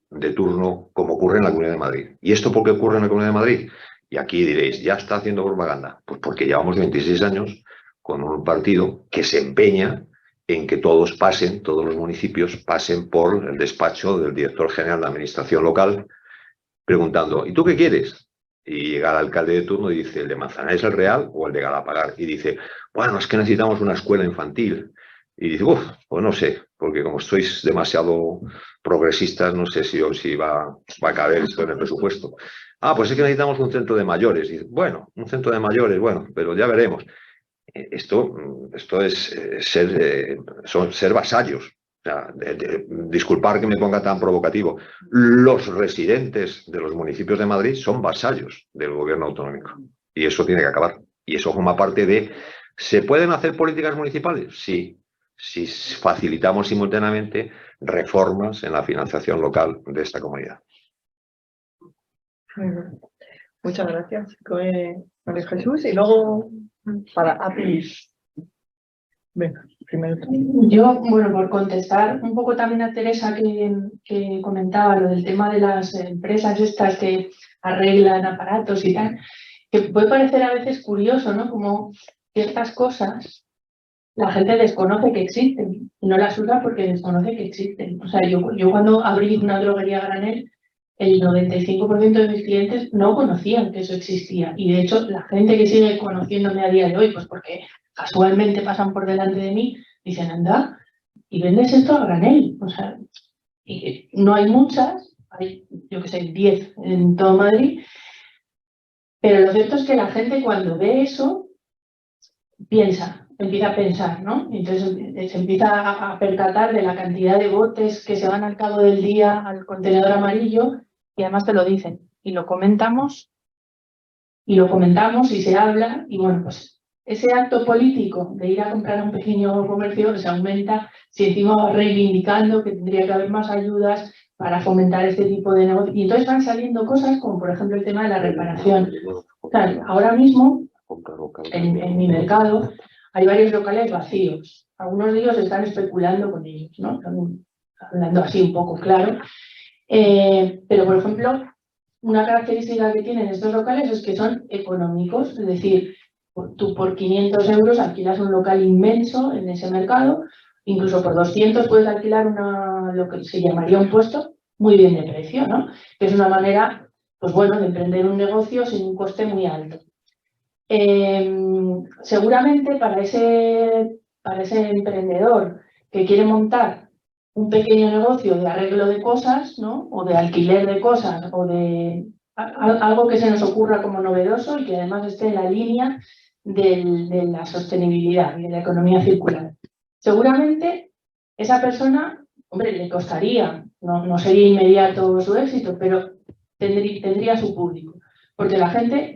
de turno, como ocurre en la Comunidad de Madrid. ¿Y esto por qué ocurre en la Comunidad de Madrid? Y aquí diréis, ¿ya está haciendo propaganda? Pues porque llevamos 26 años con un partido que se empeña en que todos los municipios pasen por el despacho del director general de administración local preguntando, ¿y tú qué quieres? Y llega el alcalde de turno y dice, ¿el de Manzanares el Real o el de Galapagar? Y dice, bueno, es que necesitamos una escuela infantil. Y dice, uff, pues no sé, porque como sois demasiado progresistas, no sé si va a caber esto en el presupuesto. Ah, pues es que necesitamos un centro de mayores. Y dice, bueno, un centro de mayores, bueno, pero ya veremos. Esto es ser vasallos. O sea, disculpar que me ponga tan provocativo. Los residentes de los municipios de Madrid son vasallos del gobierno autonómico. Y eso tiene que acabar. Y eso forma parte de... ¿Se pueden hacer políticas municipales? Sí. Si facilitamos simultáneamente reformas en la financiación local de esta comunidad. Muy bien. Muchas gracias, María Jesús. Y luego, para APIs. Venga, primero tú. Yo, bueno, por contestar un poco también a Teresa que comentaba lo del tema de las empresas estas que arreglan aparatos y tal, que puede parecer a veces curioso, ¿no? Como ciertas cosas la gente desconoce que existen y no las usa porque desconoce que existen. O sea, yo cuando abrí una droguería a granel, el 95% de mis clientes no conocían que eso existía. Y de hecho, la gente que sigue conociéndome a día de hoy, pues porque casualmente pasan por delante de mí, dicen, anda, y vendes esto a granel. O sea, y no hay muchas, hay, yo que sé, 10 en todo Madrid, pero lo cierto es que la gente cuando ve eso, empieza a pensar, ¿no? Entonces se empieza a percatar de la cantidad de botes que se van al cabo del día al contenedor amarillo y además te lo dicen. Y lo comentamos y se habla y bueno, pues ese acto político de ir a comprar a un pequeño comercio se aumenta si encima va reivindicando que tendría que haber más ayudas para fomentar este tipo de negocio. Y entonces van saliendo cosas como por ejemplo el tema de la reparación. Claro, ahora mismo en mi mercado hay varios locales vacíos. Algunos de ellos están especulando con ellos, ¿no? Están hablando así un poco claro. Pero, por ejemplo, una característica que tienen estos locales es que son económicos. Es decir, tú por 500 euros alquilas un local inmenso en ese mercado. Incluso por 200 puedes alquilar lo que se llamaría un puesto muy bien de precio, ¿no? Que es una manera, pues bueno, de emprender un negocio sin un coste muy alto. Seguramente para ese emprendedor que quiere montar un pequeño negocio de arreglo de cosas, ¿no? O de alquiler de cosas, o de algo que se nos ocurra como novedoso y que además esté en la línea de la sostenibilidad y de la economía circular. Seguramente esa persona, hombre, le costaría, no sería inmediato su éxito, pero tendría su público, porque la gente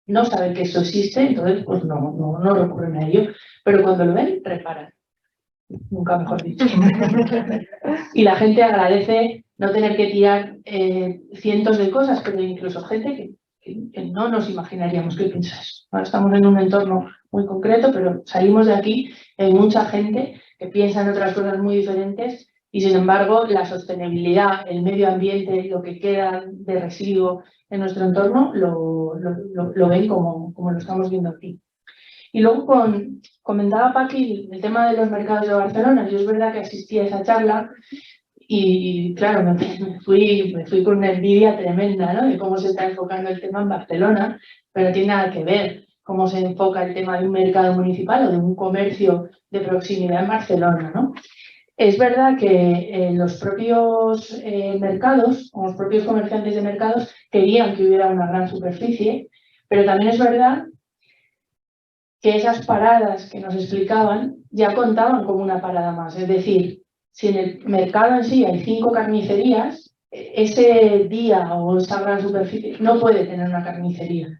no saben que eso existe, entonces pues no recurren a ello. Pero cuando lo ven, reparan. Nunca mejor dicho. Y la gente agradece no tener que tirar cientos de cosas, pero incluso gente que no nos imaginaríamos que piensa eso. Ahora estamos en un entorno muy concreto, pero salimos de aquí, hay mucha gente que piensa en otras cosas muy diferentes y sin embargo la sostenibilidad, el medio ambiente, lo que queda de residuo en nuestro entorno lo ven como lo estamos viendo aquí. Y luego comentaba Paqui el tema de los mercados de Barcelona. Yo es verdad que asistí a esa charla y claro, me fui con una envidia tremenda, ¿no? De cómo se está enfocando el tema en Barcelona, pero no tiene nada que ver cómo se enfoca el tema de un mercado municipal o de un comercio de proximidad en Barcelona, ¿no? Es verdad que los propios mercados, o los propios comerciantes de mercados, querían que hubiera una gran superficie, pero también es verdad que esas paradas que nos explicaban ya contaban como una parada más. Es decir, si en el mercado en sí hay 5 carnicerías, ese día o esa gran superficie no puede tener una carnicería.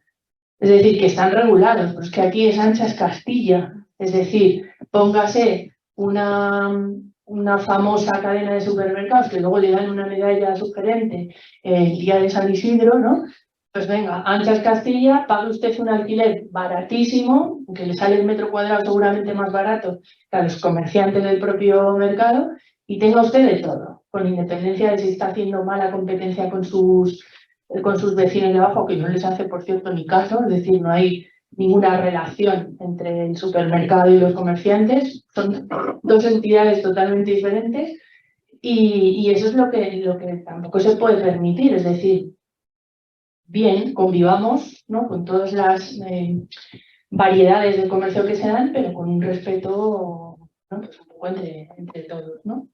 Es decir, que están regulados, pero es que aquí es ancha es Castilla. Es decir, póngase una famosa cadena de supermercados que luego le dan una medalla sugerente el día de San Isidro, ¿no? Pues venga, ancha es Castilla, pague usted un alquiler baratísimo, que le sale el metro cuadrado seguramente más barato que a los comerciantes del propio mercado, y tenga usted de todo, con independencia de si está haciendo mala competencia con sus vecinos de abajo, que no les hace, por cierto, ni caso, es decir, no hay ninguna relación entre el supermercado y los comerciantes, son dos entidades totalmente diferentes y eso es lo que tampoco se puede permitir, es decir, bien, convivamos, ¿no?, con todas las variedades de comercio que se dan, pero con un respeto, ¿no?, pues un poco entre todos, ¿no?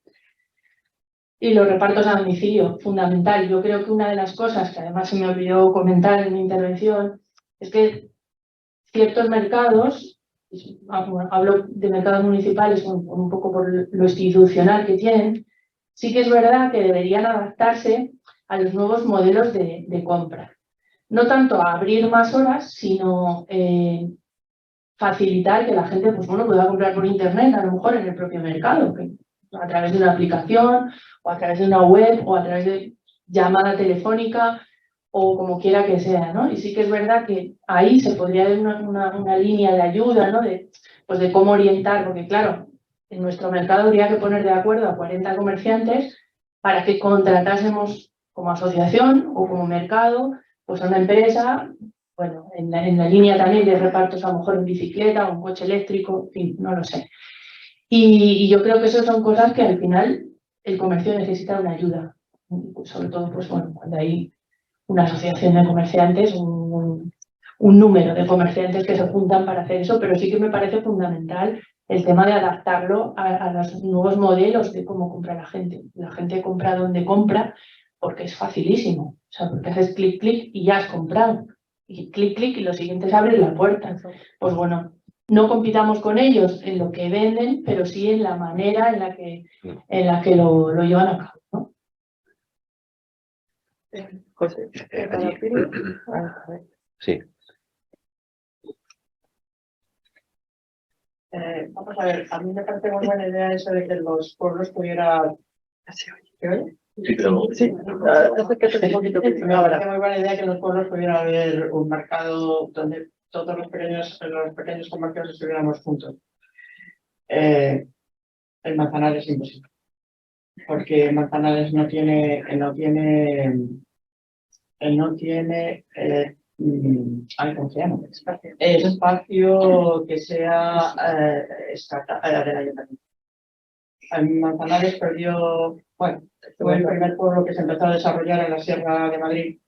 Y los repartos a domicilio, fundamental. Yo creo que una de las cosas que además se me olvidó comentar en mi intervención es que ciertos mercados, hablo de mercados municipales un poco por lo institucional que tienen, sí que es verdad que deberían adaptarse a los nuevos modelos de compra. No tanto a abrir más horas, sino facilitar que la gente, pues bueno, pueda comprar por internet, a lo mejor en el propio mercado, a través de una aplicación, o a través de una web, o a través de llamada telefónica, o como quiera que sea, ¿no? Y sí que es verdad que ahí se podría dar una línea de ayuda, ¿no? Pues de cómo orientar, porque claro, en nuestro mercado habría que poner de acuerdo a 40 comerciantes para que contratásemos como asociación o como mercado, pues a una empresa, bueno, en la línea también de repartos a lo mejor en bicicleta o en coche eléctrico, en fin, no lo sé. Y yo creo que eso son cosas que al final el comercio necesita una ayuda, sobre todo, pues bueno, cuando hay una asociación de comerciantes, un número de comerciantes que se juntan para hacer eso, pero sí que me parece fundamental el tema de adaptarlo a los nuevos modelos de cómo compra la gente. La gente compra donde compra porque es facilísimo, o sea, porque haces clic, clic y ya has comprado. Y clic, clic y lo siguiente es abrir la puerta. Pues bueno, no compitamos con ellos en lo que venden, pero sí en la manera en la que lo llevan a cabo, ¿no? José, Allí. Sí. Vamos a ver, a mí me parece muy buena idea eso de que los pueblos pudieran... ¿Se oye? Sí, acércate un poquito. Me parece muy buena idea que en los pueblos pudiera haber un mercado donde todos los pequeños comercios estuviéramos juntos. En Manzanares es imposible, porque Manzanares no tiene ¿cómo se llama? Espacio que sea del ayuntamiento. En Manzanares perdió, bueno, fue el primer pueblo que se empezó a desarrollar en la Sierra de Madrid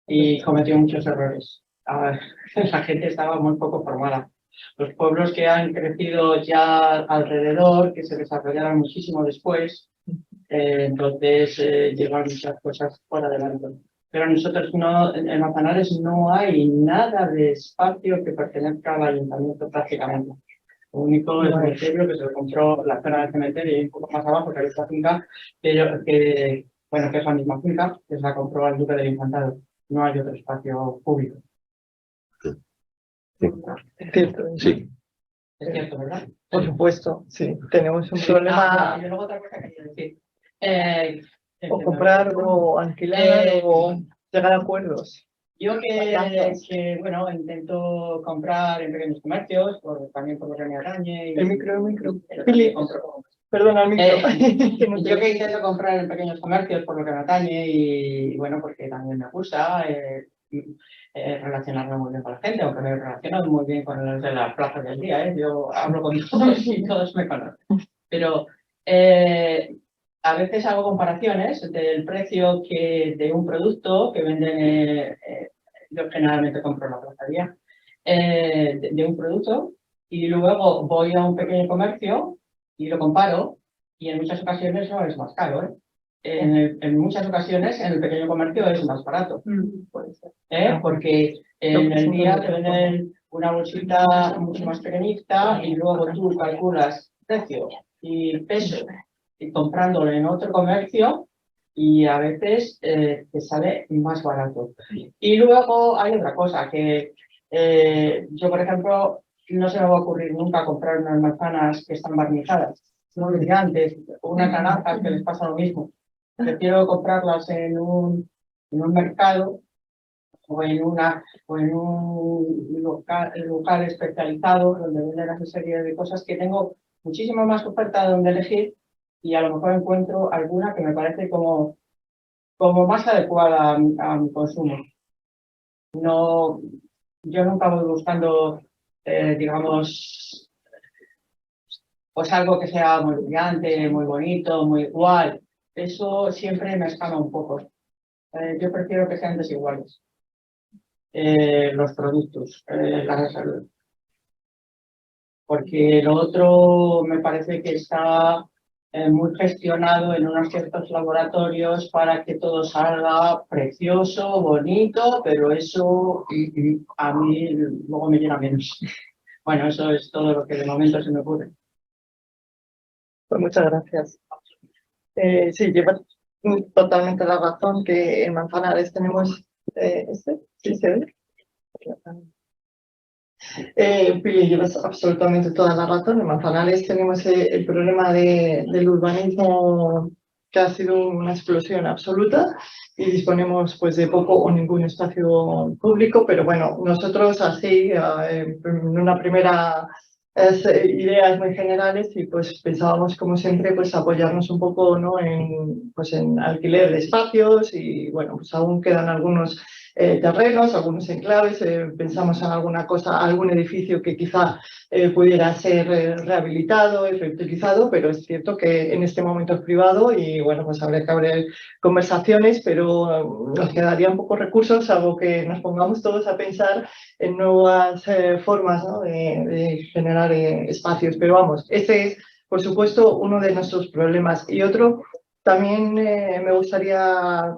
y cometió muchos errores. La gente estaba muy poco formada. Los pueblos que han crecido ya alrededor, que se desarrollaron muchísimo después, entonces llevan muchas cosas por adelante. Pero nosotros no, en Manzanares no hay nada de espacio que pertenezca al ayuntamiento prácticamente. Lo único es el cementerio que se lo compró la zona del cementerio y un poco más abajo que hay esta finca, pero que, bueno, que es la misma finca, que se la compró al Duque del Infantado. No hay otro espacio público. Es cierto. Sí. Es cierto, ¿verdad? Por supuesto, sí. Tenemos un problema. Y luego otra cosa que quería decir. O comprar o alquilar o llegar a acuerdos. Yo que bueno, intento comprar en pequeños comercios, también por lo que me atañe. El micro. Fili, perdona, el micro. Yo que intento comprar en pequeños comercios por lo que me atañe y bueno, porque también me gusta relacionarme muy bien con la gente, aunque me relaciono muy bien con los de las plazas del día, yo hablo con todos y todos me conocen. Pero a veces hago comparaciones del precio de un producto que venden, yo generalmente compro en la plazaría, de un producto y luego voy a un pequeño comercio y lo comparo y en muchas ocasiones no es más caro. En muchas ocasiones en el pequeño comercio es más barato. Puede ser. Porque en el día te venden una bolsita mucho más pequeñita y luego tú calculas precio y peso y comprándolo en otro comercio y a veces te sale más barato. Y luego hay otra cosa, que yo, por ejemplo, no se me va a ocurrir nunca comprar unas manzanas que están barnizadas, son brillantes, o unas naranjas que les pasa lo mismo. Prefiero comprarlas en un mercado o en un local especializado donde venden una serie de cosas que tengo muchísima más oferta donde elegir y a lo mejor encuentro alguna que me parece como más adecuada a mi consumo. No, yo nunca voy buscando, digamos, pues algo que sea muy brillante, muy bonito, muy igual. Eso siempre me escama un poco. Yo prefiero que sean desiguales los productos, la salud. Porque lo otro me parece que está muy gestionado en unos ciertos laboratorios para que todo salga precioso, bonito, pero eso a mí luego me llena menos. Bueno, eso es todo lo que de momento se me ocurre. Pues muchas gracias. Sí, llevas totalmente la razón que en Manzanares tenemos ¿sí se ve? Pili, llevas absolutamente toda la razón. En Manzanares tenemos el problema del urbanismo que ha sido una explosión absoluta y disponemos pues de poco o ningún espacio público, pero bueno, nosotros así en una primera ideas muy generales y pues pensábamos como siempre pues apoyarnos un poco, ¿no? en alquiler de espacios y bueno, pues aún quedan algunos terrenos, algunos enclaves, pensamos en alguna cosa, algún edificio que quizá pudiera ser rehabilitado y reutilizado, pero es cierto que en este momento es privado y bueno, pues habría que abrir conversaciones, pero nos quedarían pocos recursos, salvo que nos pongamos todos a pensar en nuevas formas, ¿no? de generar espacios, pero vamos, ese es por supuesto uno de nuestros problemas. Y otro, también me gustaría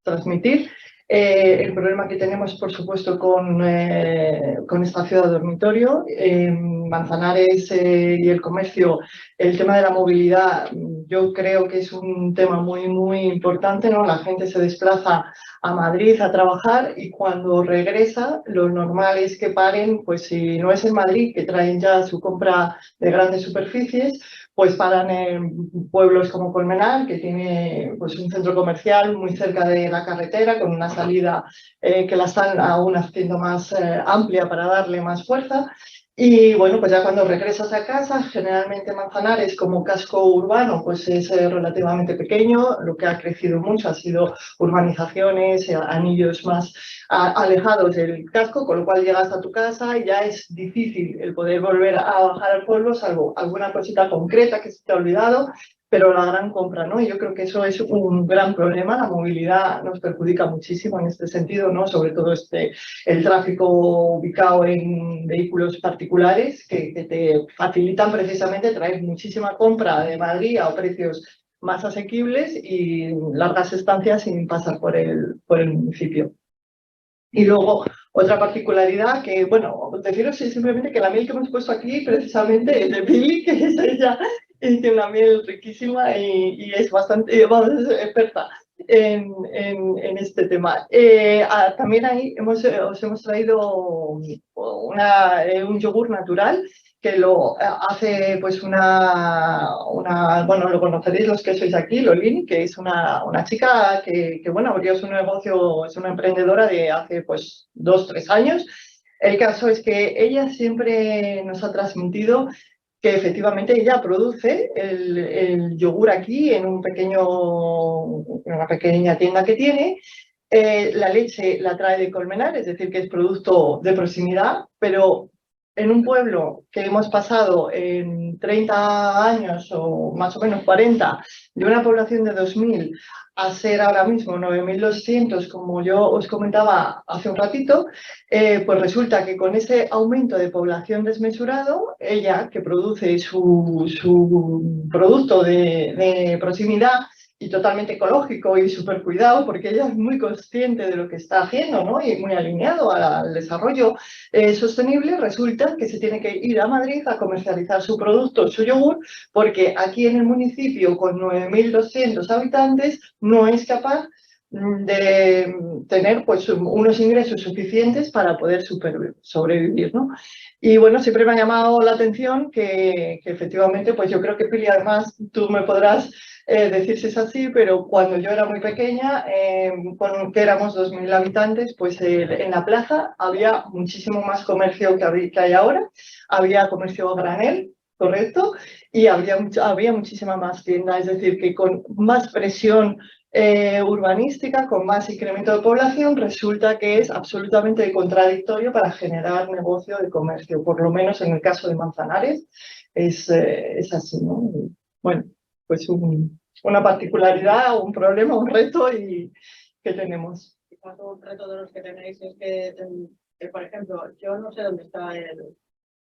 transmitir el problema que tenemos, por supuesto, con esta ciudad dormitorio. Manzanares y el comercio, el tema de la movilidad, yo creo que es un tema muy, muy importante, ¿no? La gente se desplaza a Madrid a trabajar y cuando regresa, lo normal es que paren, pues si no es en Madrid, que traen ya su compra de grandes superficies, pues paran en pueblos como Colmenar, que tiene pues, un centro comercial muy cerca de la carretera, con una salida que la están aún haciendo más amplia para darle más fuerza. Y bueno, pues ya cuando regresas a casa, generalmente Manzanares como casco urbano pues es relativamente pequeño, lo que ha crecido mucho ha sido urbanizaciones, anillos más alejados del casco, con lo cual llegas a tu casa y ya es difícil el poder volver a bajar al pueblo, salvo alguna cosita concreta que se te ha olvidado, pero la gran compra, ¿no? Y yo creo que eso es un gran problema, la movilidad nos perjudica muchísimo en este sentido, ¿no? Sobre todo el tráfico ubicado en vehículos particulares que te facilitan precisamente traer muchísima compra de Madrid a precios más asequibles y largas estancias sin pasar por el municipio. Y luego, otra particularidad que, bueno, deciros simplemente que la miel que hemos puesto aquí precisamente es de Pili, que es ella, y tiene una miel riquísima y es bastante, vamos, es experta en este tema. También ahí os hemos traído un yogur natural que lo hace pues bueno, lo conoceréis los que sois aquí, Lolini, que es una chica que bueno, abrió su negocio, es una emprendedora de hace pues 2-3 años. El caso es que ella siempre nos ha transmitido que efectivamente ella produce el yogur aquí en una pequeña tienda que tiene. La leche la trae de Colmenar, es decir, que es producto de proximidad, pero en un pueblo que hemos pasado en 30 años o más o menos 40, de una población de 2.000 a ser ahora mismo 9.200, como yo os comentaba hace un ratito, pues resulta que con ese aumento de población desmesurado, ella que produce su producto de proximidad y totalmente ecológico y súper cuidado, porque ella es muy consciente de lo que está haciendo, ¿no? Y muy alineado al desarrollo sostenible, resulta que se tiene que ir a Madrid a comercializar su producto, su yogur, porque aquí en el municipio, con 9.200 habitantes, no es capaz de tener pues unos ingresos suficientes para poder sobrevivir, ¿no? Y bueno, siempre me ha llamado la atención que efectivamente, pues yo creo que Pili, además, tú me podrás decir si es así, pero cuando yo era muy pequeña, que éramos 2.000 habitantes, pues en la plaza había muchísimo más comercio que hay ahora, había comercio a granel, ¿correcto? Y había muchísima más tienda, es decir, que con más presión urbanística, con más incremento de población, resulta que es absolutamente contradictorio para generar negocio de comercio, por lo menos en el caso de Manzanares es así, ¿no? Bueno, pues una particularidad, un problema, un reto que tenemos. Quizás un reto de los que tenéis es que, por ejemplo, yo no sé dónde está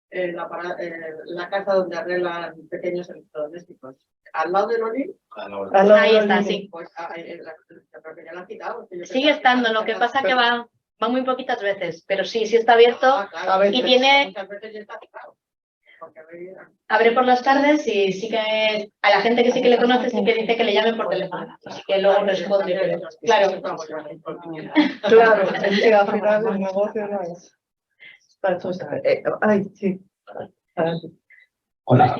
la casa donde arreglan pequeños electrodomésticos. ¿Al lado del Oli? Ahí está, sí. Pues creo que ya la han quitado. Sigue estando, lo que pasa que va muy poquitas veces, pero sí está abierto. Claro, Y tiene... Muchas veces ya está quitado. Abre por las tardes y sí que a la gente que sí que le conoce sí que dice que le llamen por teléfono. Así que luego responde. Claro. Claro, es que al final el negocio no es. Para eso está. Ay, sí. Hola,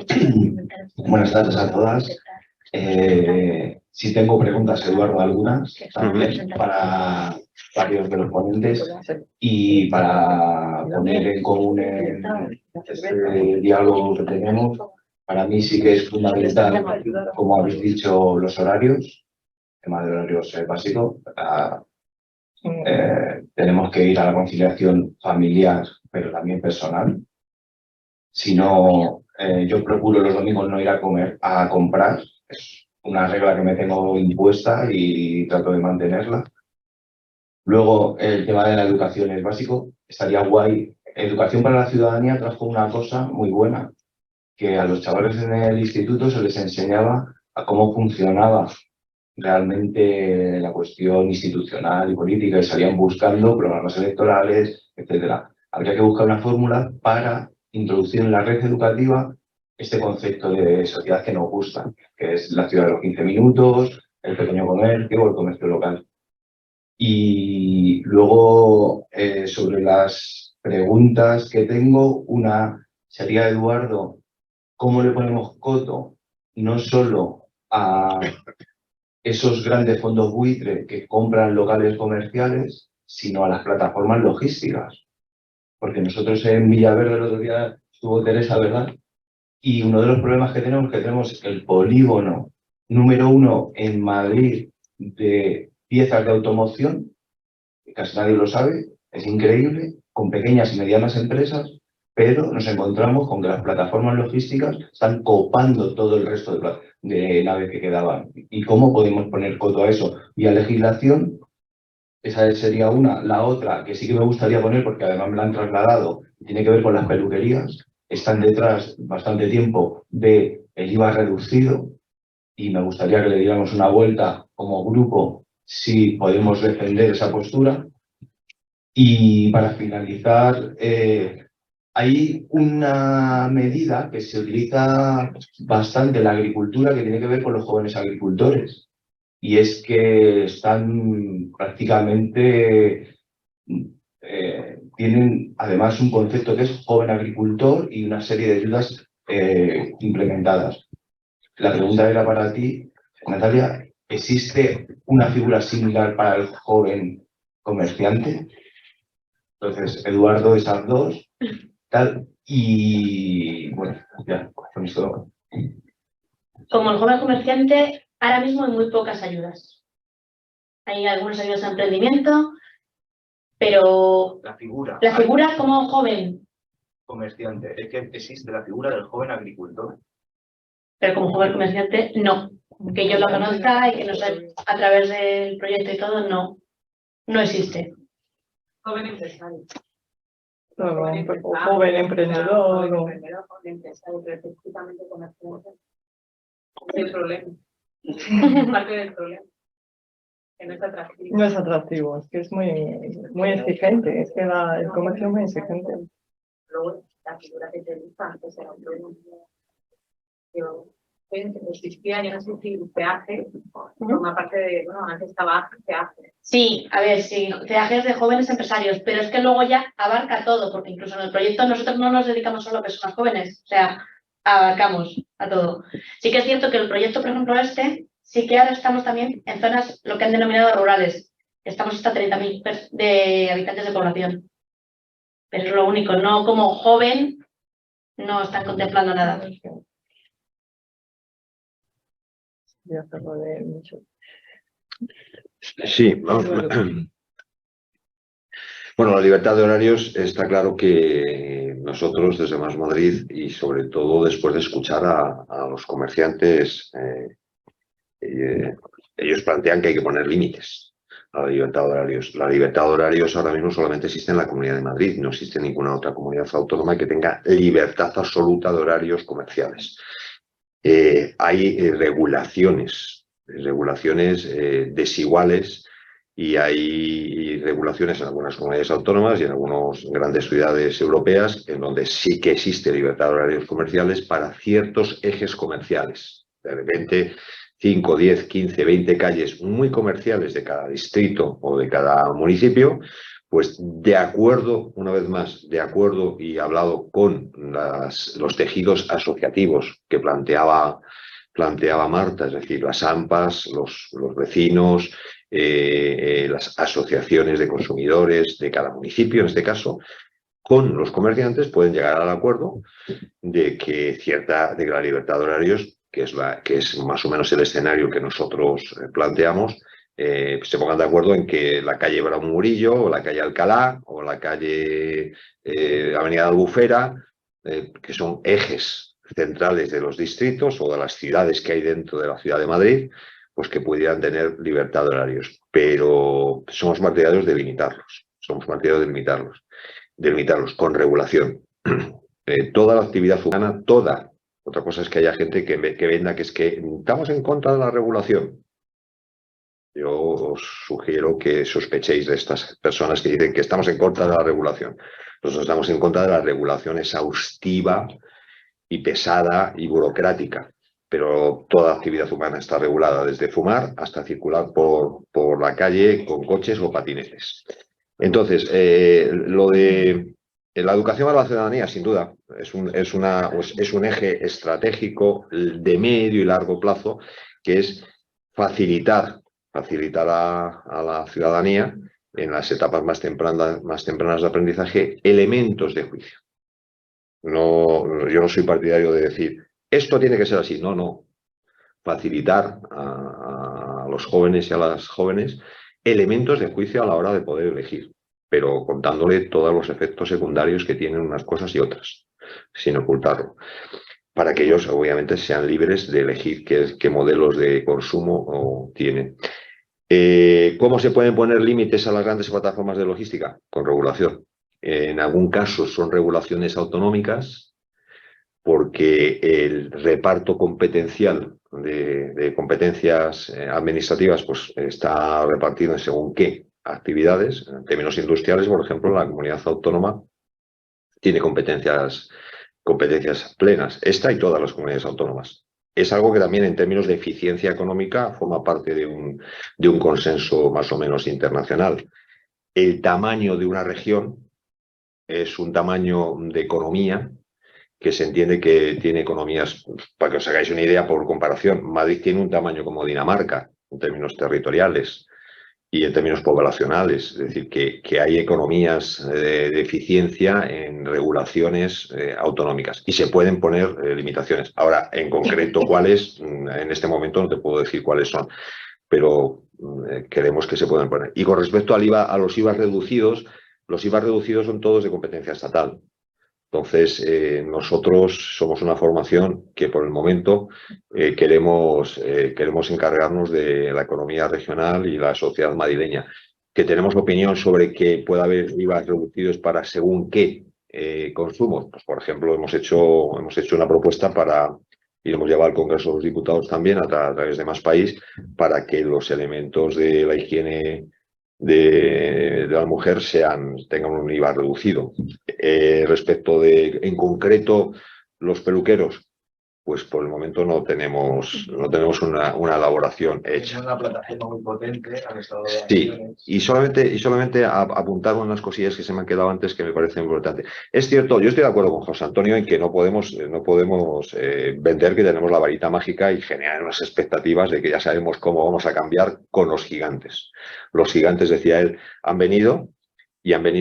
buenas tardes a todas. Si tengo preguntas, Eduardo, algunas también para varios de los ponentes y para poner en común este diálogo que tenemos. Para mí sí que es fundamental, como habéis dicho, los horarios. El tema de horarios es básico. Tenemos que ir a la conciliación familiar, pero también personal. Si no, yo procuro los domingos no ir a comprar. Es una regla que me tengo impuesta y trato de mantenerla. Luego, el tema de la educación es básico. Estaría guay. Educación para la ciudadanía trajo una cosa muy buena, que a los chavales en el instituto se les enseñaba a cómo funcionaba realmente la cuestión institucional y política y salían buscando programas electorales, etcétera. Habría que buscar una fórmula para introducir en la red educativa este concepto de sociedad que nos gusta, que es la ciudad de los 15 minutos, el pequeño comercio o el comercio local. Y luego, sobre las preguntas que tengo, una sería, Eduardo, ¿cómo le ponemos coto no solo a esos grandes fondos buitre que compran locales comerciales, sino a las plataformas logísticas? Porque nosotros en Villaverde el otro día estuvo Teresa, ¿verdad? Y uno de los problemas que tenemos el polígono número 1 en Madrid de piezas de automoción, que casi nadie lo sabe, es increíble, con pequeñas y medianas empresas, pero nos encontramos con que las plataformas logísticas están copando todo el resto de naves que quedaban. ¿Y cómo podemos poner coto a eso? Vía legislación. Esa sería una. La otra, que sí que me gustaría poner, porque además me la han trasladado, tiene que ver con las peluquerías. Están detrás bastante tiempo del IVA reducido y me gustaría que le diéramos una vuelta como grupo si podemos defender esa postura. Y para finalizar, hay una medida que se utiliza bastante en la agricultura que tiene que ver con los jóvenes agricultores. Y es que están prácticamente, tienen además un concepto que es joven agricultor y una serie de ayudas implementadas. La pregunta era para ti, Natalia, ¿existe una figura similar para el joven comerciante? Entonces, Eduardo, esas dos, tal, y bueno, ya, con esto. Como el joven comerciante, ahora mismo hay muy pocas ayudas. Hay algunas ayudas a emprendimiento, pero La figura como joven, comerciante, es que existe la figura del joven agricultor. pero como joven comerciante, no. Que yo lo conozca y que no sé, a través del proyecto y todo, no existe. Joven empresario. O joven emprendedor. Joven empresario, pero específicamente comerciante. Es el problema. Parte del problema. Que no es atractivo. No es atractivo, es que es muy exigente, es que el comercio es muy exigente. Luego, la figura que te gusta, antes era un problema. Existía, yo no sé si peaje, forma parte de, bueno, antes estaba peaje. Sí, a ver, sí, peajes de jóvenes empresarios, pero es que luego ya abarca todo, porque incluso en el proyecto nosotros no nos dedicamos solo a personas jóvenes, o sea, abarcamos a todo. Sí que es cierto que el proyecto, por ejemplo, sí que ahora estamos también en zonas, lo que han denominado rurales. Estamos hasta 30.000 de habitantes de población. Pero es lo único, no como joven no están contemplando nada. Sí, vamos. Bueno, la libertad de horarios está claro que nosotros desde Más Madrid y sobre todo después de escuchar a los comerciantes, ellos plantean que hay que poner límites a la libertad de horarios. La libertad de horarios ahora mismo solamente existe en la Comunidad de Madrid, no existe en ninguna otra comunidad autónoma que tenga libertad absoluta de horarios comerciales. Hay regulaciones desiguales y hay regulaciones en algunas comunidades autónomas y en algunas grandes ciudades europeas en donde sí que existe libertad de horarios comerciales para ciertos ejes comerciales. De repente, 5, 10, 15, 20 calles muy comerciales de cada distrito o de cada municipio, pues de acuerdo, una vez más, de acuerdo y hablado con los tejidos asociativos que planteaba Marta, es decir, las AMPAs, los vecinos, las asociaciones de consumidores de cada municipio, en este caso, con los comerciantes pueden llegar al acuerdo de que la libertad de horarios, que es más o menos el escenario que nosotros planteamos, se pongan de acuerdo en que la calle Brown Murillo, o la calle Alcalá, o la calle Avenida de Albufera, que son ejes centrales de los distritos o de las ciudades que hay dentro de la ciudad de Madrid, pues que pudieran tener libertad de horarios. Pero somos partidarios de limitarlos. De limitarlos con regulación. Toda la actividad humana, toda. Otra cosa es que haya gente que venda que es que estamos en contra de la regulación. Yo os sugiero que sospechéis de estas personas que dicen que estamos en contra de la regulación. Nosotros estamos en contra de la regulación exhaustiva y pesada y burocrática, pero toda actividad humana está regulada, desde fumar hasta circular por la calle con coches o patinetes. Entonces, lo de la educación a la ciudadanía, sin duda, es un eje estratégico de medio y largo plazo, que es facilitar a la ciudadanía en las etapas más tempranas de aprendizaje elementos de juicio. Yo no soy partidario de decir, esto tiene que ser así. No. Facilitar a los jóvenes y a las jóvenes elementos de juicio a la hora de poder elegir, pero contándole todos los efectos secundarios que tienen unas cosas y otras, sin ocultarlo, para que ellos obviamente sean libres de elegir qué modelos de consumo tienen. ¿Cómo se pueden poner límites a las grandes plataformas de logística? Con regulación. En algún caso son regulaciones autonómicas, porque el reparto competencial de competencias administrativas pues está repartido en según qué actividades. En términos industriales, por ejemplo, la comunidad autónoma tiene competencias plenas, esta y todas las comunidades autónomas. Es algo que también en términos de eficiencia económica forma parte de un consenso más o menos internacional. El tamaño de una región es un tamaño de economía que se entiende que tiene economías, para que os hagáis una idea por comparación, Madrid tiene un tamaño como Dinamarca en términos territoriales y en términos poblacionales, es decir, que hay economías de eficiencia en regulaciones autonómicas y se pueden poner limitaciones. Ahora, en concreto, ¿cuáles? En este momento no te puedo decir cuáles son, pero queremos que se puedan poner. Y con respecto al IVA, a los IVA reducidos, los IVA reducidos son todos de competencia estatal. Entonces, nosotros somos una formación que por el momento queremos encargarnos de la economía regional y la sociedad madrileña, que tenemos opinión sobre que pueda haber IVA reducidos para según qué consumos. Pues, por ejemplo, hemos hecho una propuesta y lo hemos llevado al Congreso de los Diputados también a través de Más País, para que los elementos de la higiene de la mujer tengan un IVA reducido. Respecto en concreto, los peluqueros, pues por el momento no tenemos una elaboración hecha. Es una plataforma muy potente al estado de Sí, y solamente apuntar unas cosillas que se me han quedado antes que me parecen importantes. Es cierto, yo estoy de acuerdo con José Antonio en que no podemos vender que tenemos la varita mágica y generar unas expectativas de que ya sabemos cómo vamos a cambiar con los gigantes. Los gigantes, decía él, han venido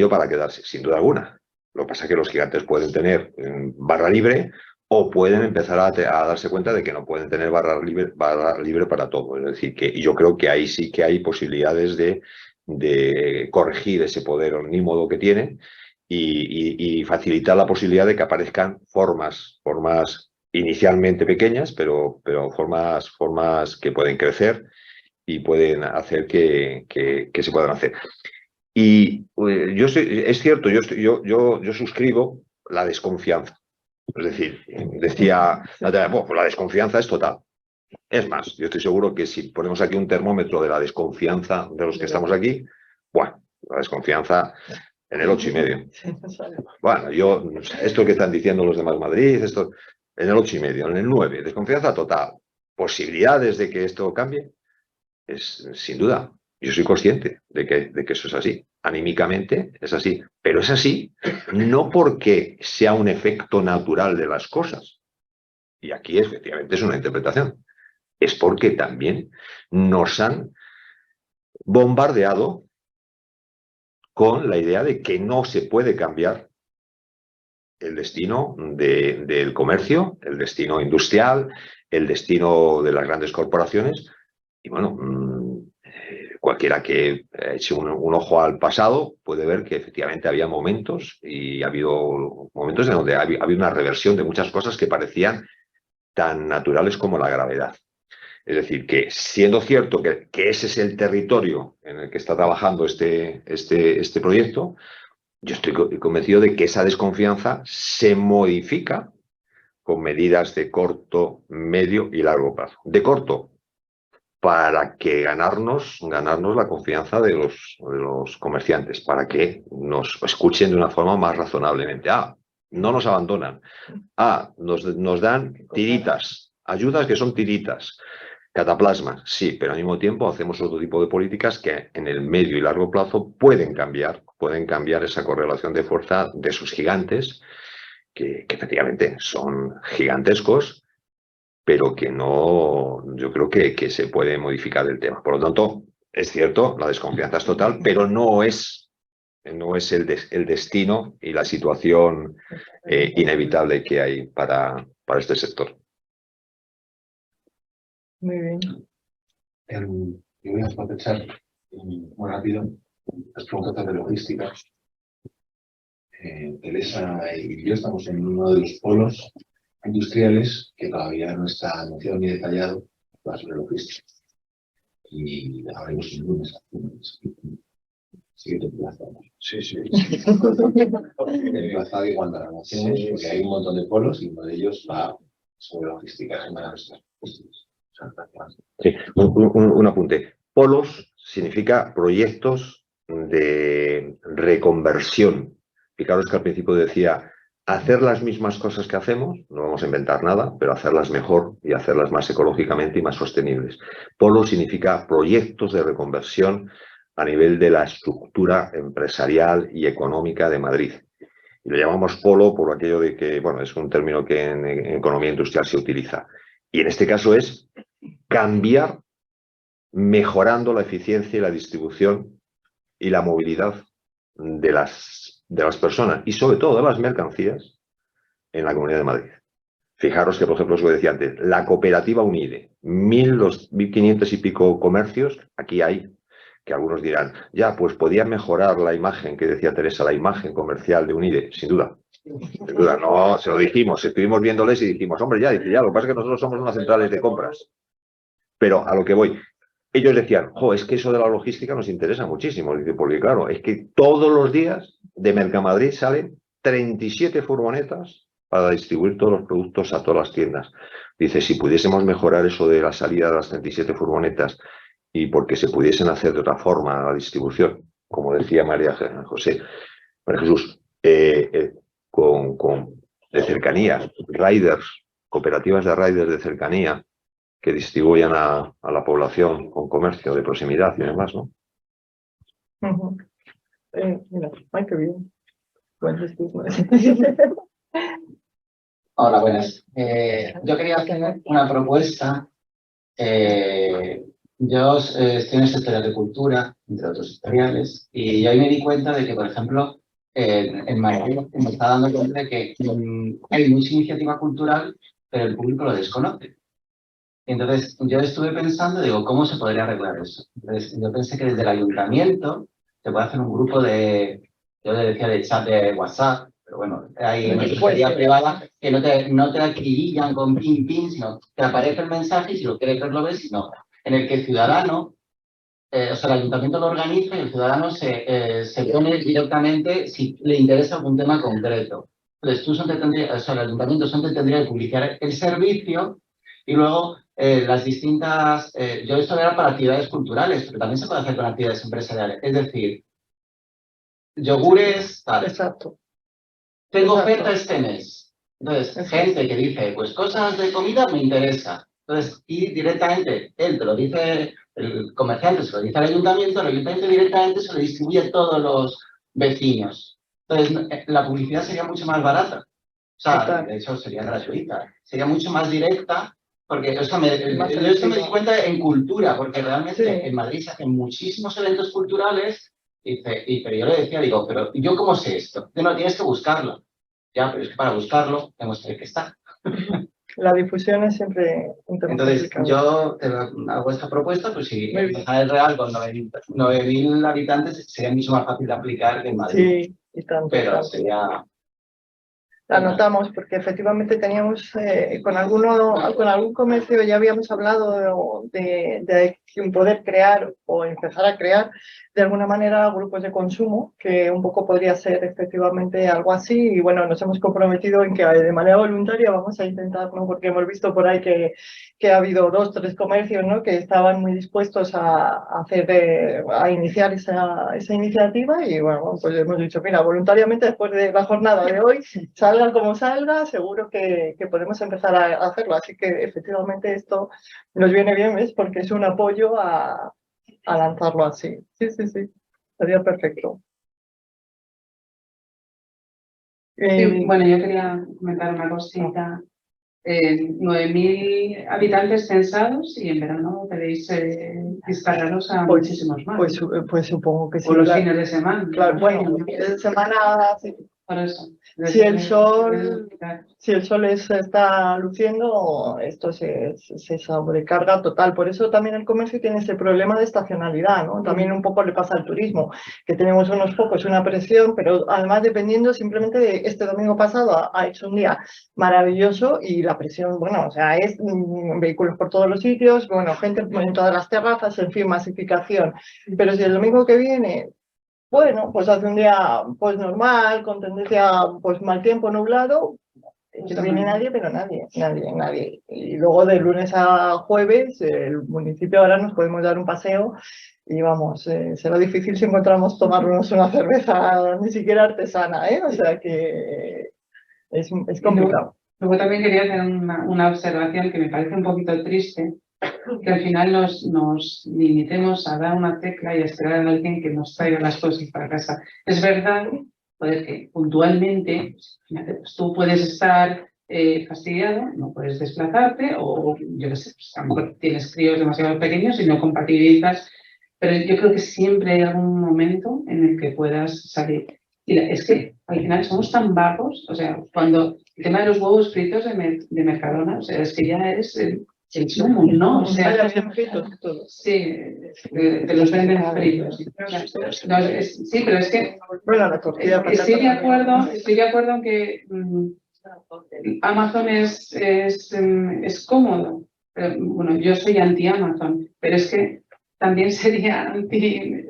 para quedarse, sin duda alguna. Lo que pasa es que los gigantes pueden tener barra libre o pueden empezar a darse cuenta de que no pueden tener barra libre para todo. Es decir, que yo creo que ahí sí que hay posibilidades de corregir ese poder omnímodo que tienen y facilitar la posibilidad de que aparezcan formas inicialmente pequeñas, pero formas que pueden crecer y pueden hacer que se puedan hacer. Y es cierto, yo suscribo la desconfianza. Es decir, decía, pues la desconfianza es total. Es más, yo estoy seguro que si ponemos aquí un termómetro de la desconfianza de los que estamos aquí, bueno, la desconfianza en el 8,5. Bueno, esto que están diciendo los demás Madrid, esto en el 8,5, en el 9, desconfianza total. Posibilidades de que esto cambie, es sin duda. Yo soy consciente de que eso es así. Anímicamente es así. Pero es así no porque sea un efecto natural de las cosas. Y aquí efectivamente es una interpretación. Es porque también nos han bombardeado con la idea de que no se puede cambiar el destino del comercio, el destino industrial, el destino de las grandes corporaciones. Y bueno, cualquiera que eche un ojo al pasado puede ver que efectivamente había momentos y ha habido momentos en donde había una reversión de muchas cosas que parecían tan naturales como la gravedad. Es decir, que siendo cierto que ese es el territorio en el que está trabajando este proyecto, yo estoy convencido de que esa desconfianza se modifica con medidas de corto, medio y largo plazo. De corto, para que ganarnos la confianza de los comerciantes, para que nos escuchen de una forma más razonablemente. No nos abandonan. Nos dan tiritas, ayudas que son tiritas. Cataplasmas, sí, pero al mismo tiempo hacemos otro tipo de políticas que en el medio y largo plazo pueden cambiar esa correlación de fuerza de esos gigantes, que efectivamente son gigantescos, pero que no, yo creo que se puede modificar el tema. Por lo tanto, es cierto, la desconfianza es total, pero no es el destino y la situación inevitable que hay para este sector. Muy bien. Yo voy a aprovechar muy rápido las preguntas de logística. Teresa y yo estamos en uno de los polos industriales que todavía no está anunciado ni detallado sobre logística. Y hablaremos el lunes. Sí, te emplazamos. Sí. Emplazado y cuando la anunciemos, porque hay un montón de polos y uno de ellos va sobre logística. Sí, un apunte. Polos significa proyectos de reconversión. Fijaros que al principio decía, hacer las mismas cosas que hacemos, no vamos a inventar nada, pero hacerlas mejor y hacerlas más ecológicamente y más sostenibles. Polo significa proyectos de reconversión a nivel de la estructura empresarial y económica de Madrid. Y lo llamamos polo por aquello de que, bueno, es un término que en economía industrial se utiliza. Y en este caso es cambiar mejorando la eficiencia y la distribución y la movilidad de las personas y sobre todo de las mercancías en la Comunidad de Madrid. Fijaros que, por ejemplo, os lo decía antes, la cooperativa UNIDE, 1.500 y pico comercios, aquí hay, que algunos dirán, ya, pues podía mejorar la imagen, que decía Teresa, la imagen comercial de UNIDE, sin duda. Sin duda, no, se lo dijimos, estuvimos viéndoles y dijimos, hombre, ya, lo que pasa es que nosotros somos unas centrales de compras. Pero a lo que voy, ellos decían, es que eso de la logística nos interesa muchísimo, porque claro, es que todos los días de Mercamadrid salen 37 furgonetas para distribuir todos los productos a todas las tiendas. Dice, si pudiésemos mejorar eso de la salida de las 37 furgonetas y porque se pudiesen hacer de otra forma la distribución, como decía María Jesús, de cercanía, riders, cooperativas de riders de cercanía, que distribuyan a la población con comercio de proximidad y demás, ¿no? Ay, qué bien. Hola, buenas. Yo quería hacer una propuesta. Yo estoy en el sector de agricultura, entre otros sectoriales, y hoy me di cuenta de que, por ejemplo, en Madrid me está dando cuenta de que hay mucha iniciativa cultural, pero el público lo desconoce. Entonces, yo estuve pensando, digo, ¿cómo se podría arreglar eso? Entonces, yo pensé que desde el ayuntamiento se puede hacer un grupo yo le decía de chat de WhatsApp, pero bueno, hay mensajería privada que no te acribillan con pin, sino te aparece el mensaje y si lo quieres ver lo ves, no. En el que el ciudadano, o sea, el ayuntamiento lo organiza y el ciudadano se pone directamente si le interesa algún tema concreto. Entonces, el ayuntamiento solo tendría que publicar el servicio y luego las distintas... yo esto era para actividades culturales, pero también se puede hacer con actividades empresariales. Es decir, yogures, tal. Exacto. Tengo Exacto. oferta este mes. Entonces, gente que dice, pues cosas de comida me interesa. Entonces, y directamente, él te lo dice, el comerciante se lo dice al ayuntamiento, el ayuntamiento directamente se lo distribuye a todos los vecinos. Entonces, la publicidad sería mucho más barata. O sea, de hecho, sería gratuita. Sería mucho más directa, porque, o sea, yo esto me di cuenta en cultura, porque realmente en Madrid se hacen muchísimos eventos culturales, pero yo le decía, digo, pero ¿yo cómo sé esto? No, tienes que buscarlo. Ya, pero es que para buscarlo tenemos que estar. La difusión es siempre un tema Entonces, complicado. yo te hago esta propuesta, pues si empezar el Real con 9.000 habitantes sería mucho más fácil de aplicar que en Madrid. Sí, y tanto. Pero sería... La notamos porque efectivamente teníamos con algún comercio ya habíamos hablado de poder crear o empezar a crear de alguna manera grupos de consumo, que un poco podría ser efectivamente algo así, y bueno, nos hemos comprometido en que de manera voluntaria vamos a intentar, ¿no? Porque hemos visto por ahí que ha habido 2 o 3 comercios, ¿no? Que estaban muy dispuestos a iniciar esa iniciativa y bueno, pues hemos dicho, mira, voluntariamente después de la jornada de hoy, salga como salga, seguro que podemos empezar a hacerlo, así que efectivamente esto nos viene bien, ¿ves? Porque es un apoyo a lanzarlo así. Sí, sería perfecto. Sí, bueno, yo quería comentar una cosita. 9.000 habitantes censados y en verano podéis dispararos a muchísimos más. Pues supongo que sí. O los fines de semana. Claro, bueno, los fines de semana... Sí. Por eso. Si el sol está luciendo, esto se sobrecarga total. Por eso también el comercio tiene ese problema de estacionalidad, ¿no? También un poco le pasa al turismo, que tenemos unos pocos, una presión, pero además dependiendo simplemente de este domingo pasado ha hecho un día maravilloso y la presión, bueno, o sea, es vehículos por todos los sitios, bueno, gente en todas las terrazas, en fin, masificación. Pero si el domingo que viene... Bueno, pues hace un día pues normal, con tendencia pues mal tiempo, nublado, no viene nadie, pero nadie. Y luego de lunes a jueves, el municipio ahora nos podemos dar un paseo y vamos, será difícil si encontramos tomarnos una cerveza ni siquiera artesana, ¿eh? O sea que es complicado. Luego también quería hacer una observación que me parece un poquito triste, que al final nos limitemos a dar una tecla y a esperar a alguien que nos traiga las cosas para casa. Es verdad, que puntualmente pues tú puedes estar fastidiado, no puedes desplazarte o yo qué sé, pues a lo mejor tienes críos demasiado pequeños y no compatibilizas, pero yo creo que siempre hay algún momento en el que puedas salir. Y es que al final somos tan vagos, o sea, cuando el tema de los huevos fritos de Mercadona, o sea, es que ya es... el sumo, ¿no? O sea, sí, te los venden fritos. Sí, pero es que bueno, la tortilla estoy de acuerdo en que Amazon es cómodo. Pero, bueno, yo soy anti-Amazon, pero es que también sería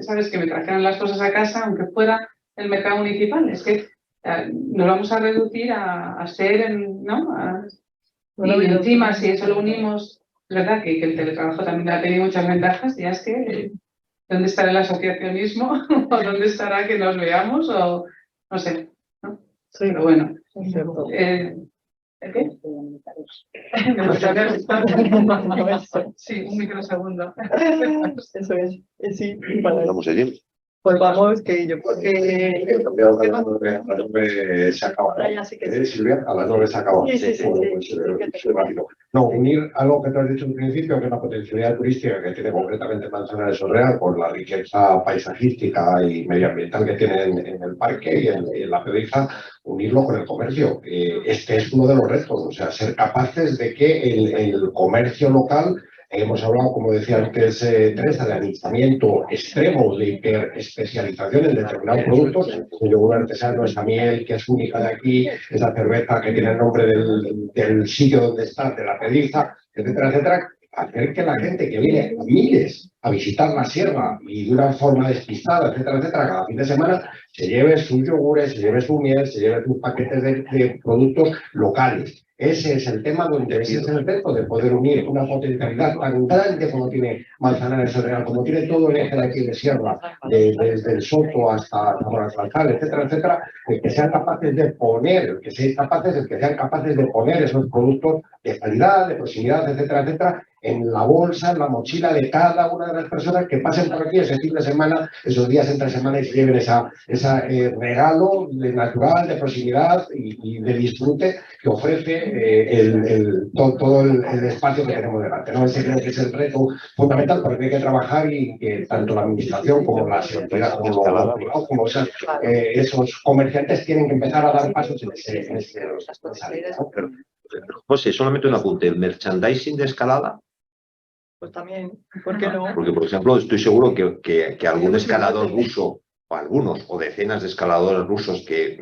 ¿sabes? Que me trajeran las cosas a casa, aunque fuera el mercado municipal. Es que nos vamos a reducir a ser, ¿no? Y encima, si eso lo unimos, es verdad que el teletrabajo también ha tenido muchas ventajas, ya es que ¿dónde estará el asociacionismo? ¿O dónde estará que nos veamos? O no sé, ¿no? Sí. Pero bueno. ¿Qué? Sí, un microsegundo. Eso es. Sí, ¿Vamos a ir? Pues vamos, que yo creo que... A las 9 se acaba. Ahora ya sí que sí. Silvia, a las 9 se acaba. Sí, sí, sí, Bueno, sí. pues, Sí, que te- soy rápido. No, unir algo que tú has dicho al principio, que es la potencialidad turística que tiene concretamente Manzanares Real, por la riqueza paisajística y medioambiental que tiene en el parque y en la Pedriza, unirlo con el comercio. Este es uno de los retos, o sea, ser capaces de que el comercio local. Hemos hablado, como decía antes Teresa, de anizamiento extremo, de hiperespecialización en determinados productos. El yogur artesano, esa miel que es única de aquí, esa cerveza que tiene el nombre del sitio donde está, de la Pedriza, etcétera, etcétera. Hacer que la gente que viene a miles a visitar la sierra y de una forma despistada, etcétera, etcétera, cada fin de semana, se lleve sus yogures, se lleve su miel, se lleve sus paquetes de productos locales. Ese es el tema donde ese es el reto de poder unir una potencialidad tan grande como tiene Manzanares Real, como tiene todo el eje de aquí de sierra, desde el Soto hasta Moratalcal, etcétera, etcétera, el que sean capaces de poner, que sean capaces de poner esos productos de calidad, de proximidad, etcétera, etcétera, en la bolsa, en la mochila de cada una de las personas que pasen por aquí ese fin de semana, esos días entre semana y se lleven ese regalo de natural, de proximidad y de disfrute que ofrece todo el espacio que tenemos delante, ¿no? Ese creo que es el reto fundamental porque hay que trabajar y que tanto la administración como la seguridad, como los privados, como esos comerciantes tienen que empezar a dar pasos en esa línea, ¿no? Pero, José, solamente un apunte. ¿El merchandising de escalada? Pues también, ¿por qué no? Porque, por ejemplo, estoy seguro que algún escalador ruso, o algunos, o decenas de escaladores rusos que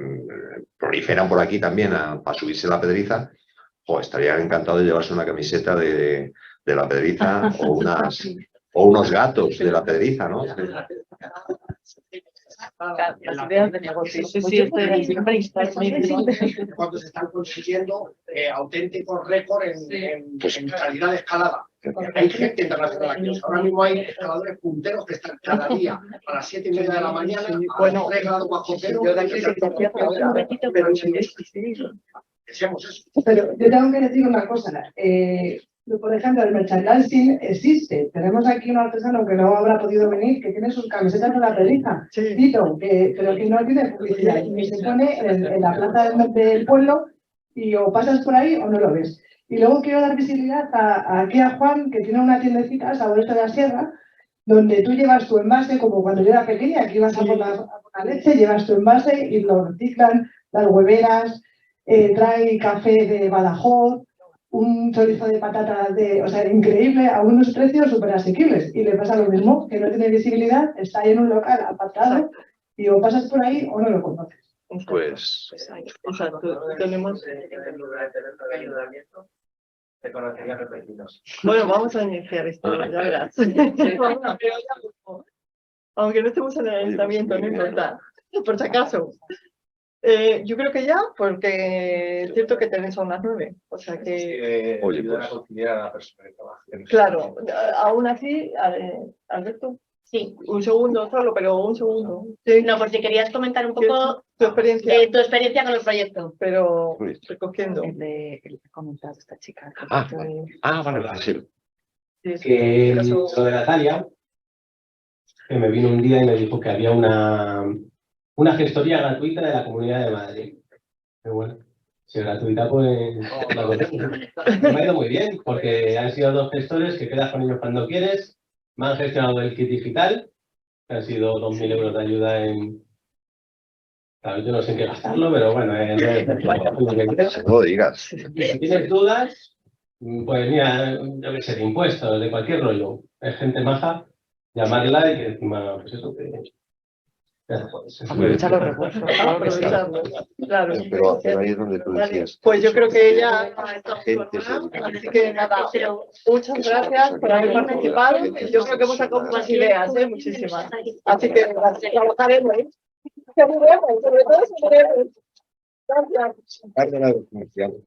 proliferan por aquí también para subirse a la Pedriza, estarían encantados de llevarse una camiseta de la Pedriza o unos gatos de la Pedriza, ¿no? Las ideas de negocio. Sí, estoy cuando se están consiguiendo auténticos récords en calidad de escalada. Hay gente internacional aquí. O sea, ahora mismo hay escaladores punteros que están cada día a las 7:30 de la mañana, Bueno, 3 grados bajo cero. yo de aquí pero Deseamos eso. Pero yo tengo que decir una cosa. Por ejemplo, el merchandising existe. Tenemos aquí un artesano que no habrá podido venir, que tiene sus camisetas de la Pedriza, sí. Tito, pero que no tiene publicidad. Y se pone en la plaza del pueblo y o pasas por ahí o no lo ves. Y luego quiero dar visibilidad aquí a Juan, que tiene una tiendecita, Sabores de la Sierra, donde tú llevas tu envase, como cuando yo era pequeña, que ibas a por la leche, llevas tu envase y lo reciclan, las hueveras, trae café de Badajoz, un chorizo de patatas o sea, increíble, a unos precios súper asequibles. Y le pasa lo mismo, que no tiene visibilidad, está ahí en un local apartado y o pasas por ahí o no lo conoces. Pues Exacto. Tenemos... Te conocería repetidos. Bueno, vamos a iniciar esto, ya verás. Aunque no estemos en el ayuntamiento, no importa, por si acaso. Yo creo que ya, porque es cierto que tenéis a las 9, o sea que... Oye, pues... a conciliar a la persona que trabaja. Claro, aún así, Alberto, Sí. un segundo solo, pero un segundo. Sí. No, por si querías comentar un poco Tu experiencia, tu experiencia con el proyecto. pero recogiendo. El que ha comentado esta chica. vale, sí. Que lo de Natalia, que me vino un día y me dijo que había una gestoría gratuita de la Comunidad de Madrid. Pero bueno, si es gratuita, pues la conozco. Me ha ido muy bien, porque han sido 2 gestores que quedas con ellos cuando quieres. Me han gestionado el kit digital, que han sido 2.000 euros de ayuda en... Claro, yo no sé en qué gastarlo, pero bueno, No lo digas. si tienes dudas, pues mira, yo qué sé, de impuestos, de cualquier rollo. Es gente maja, llamarla y que encima, pues eso, que... Aprovechar los recursos. Aprovecharlos, claro. Pero ahí es donde tú decías. Pues yo creo que ya, Gente así que nada, muchas gracias por haber participado. Yo creo que hemos sacado muchas ideas, muchísimas. Así que trabajaremos. Seguiremos, sobre todo seguiremos. Gracias. Parte de la comercial.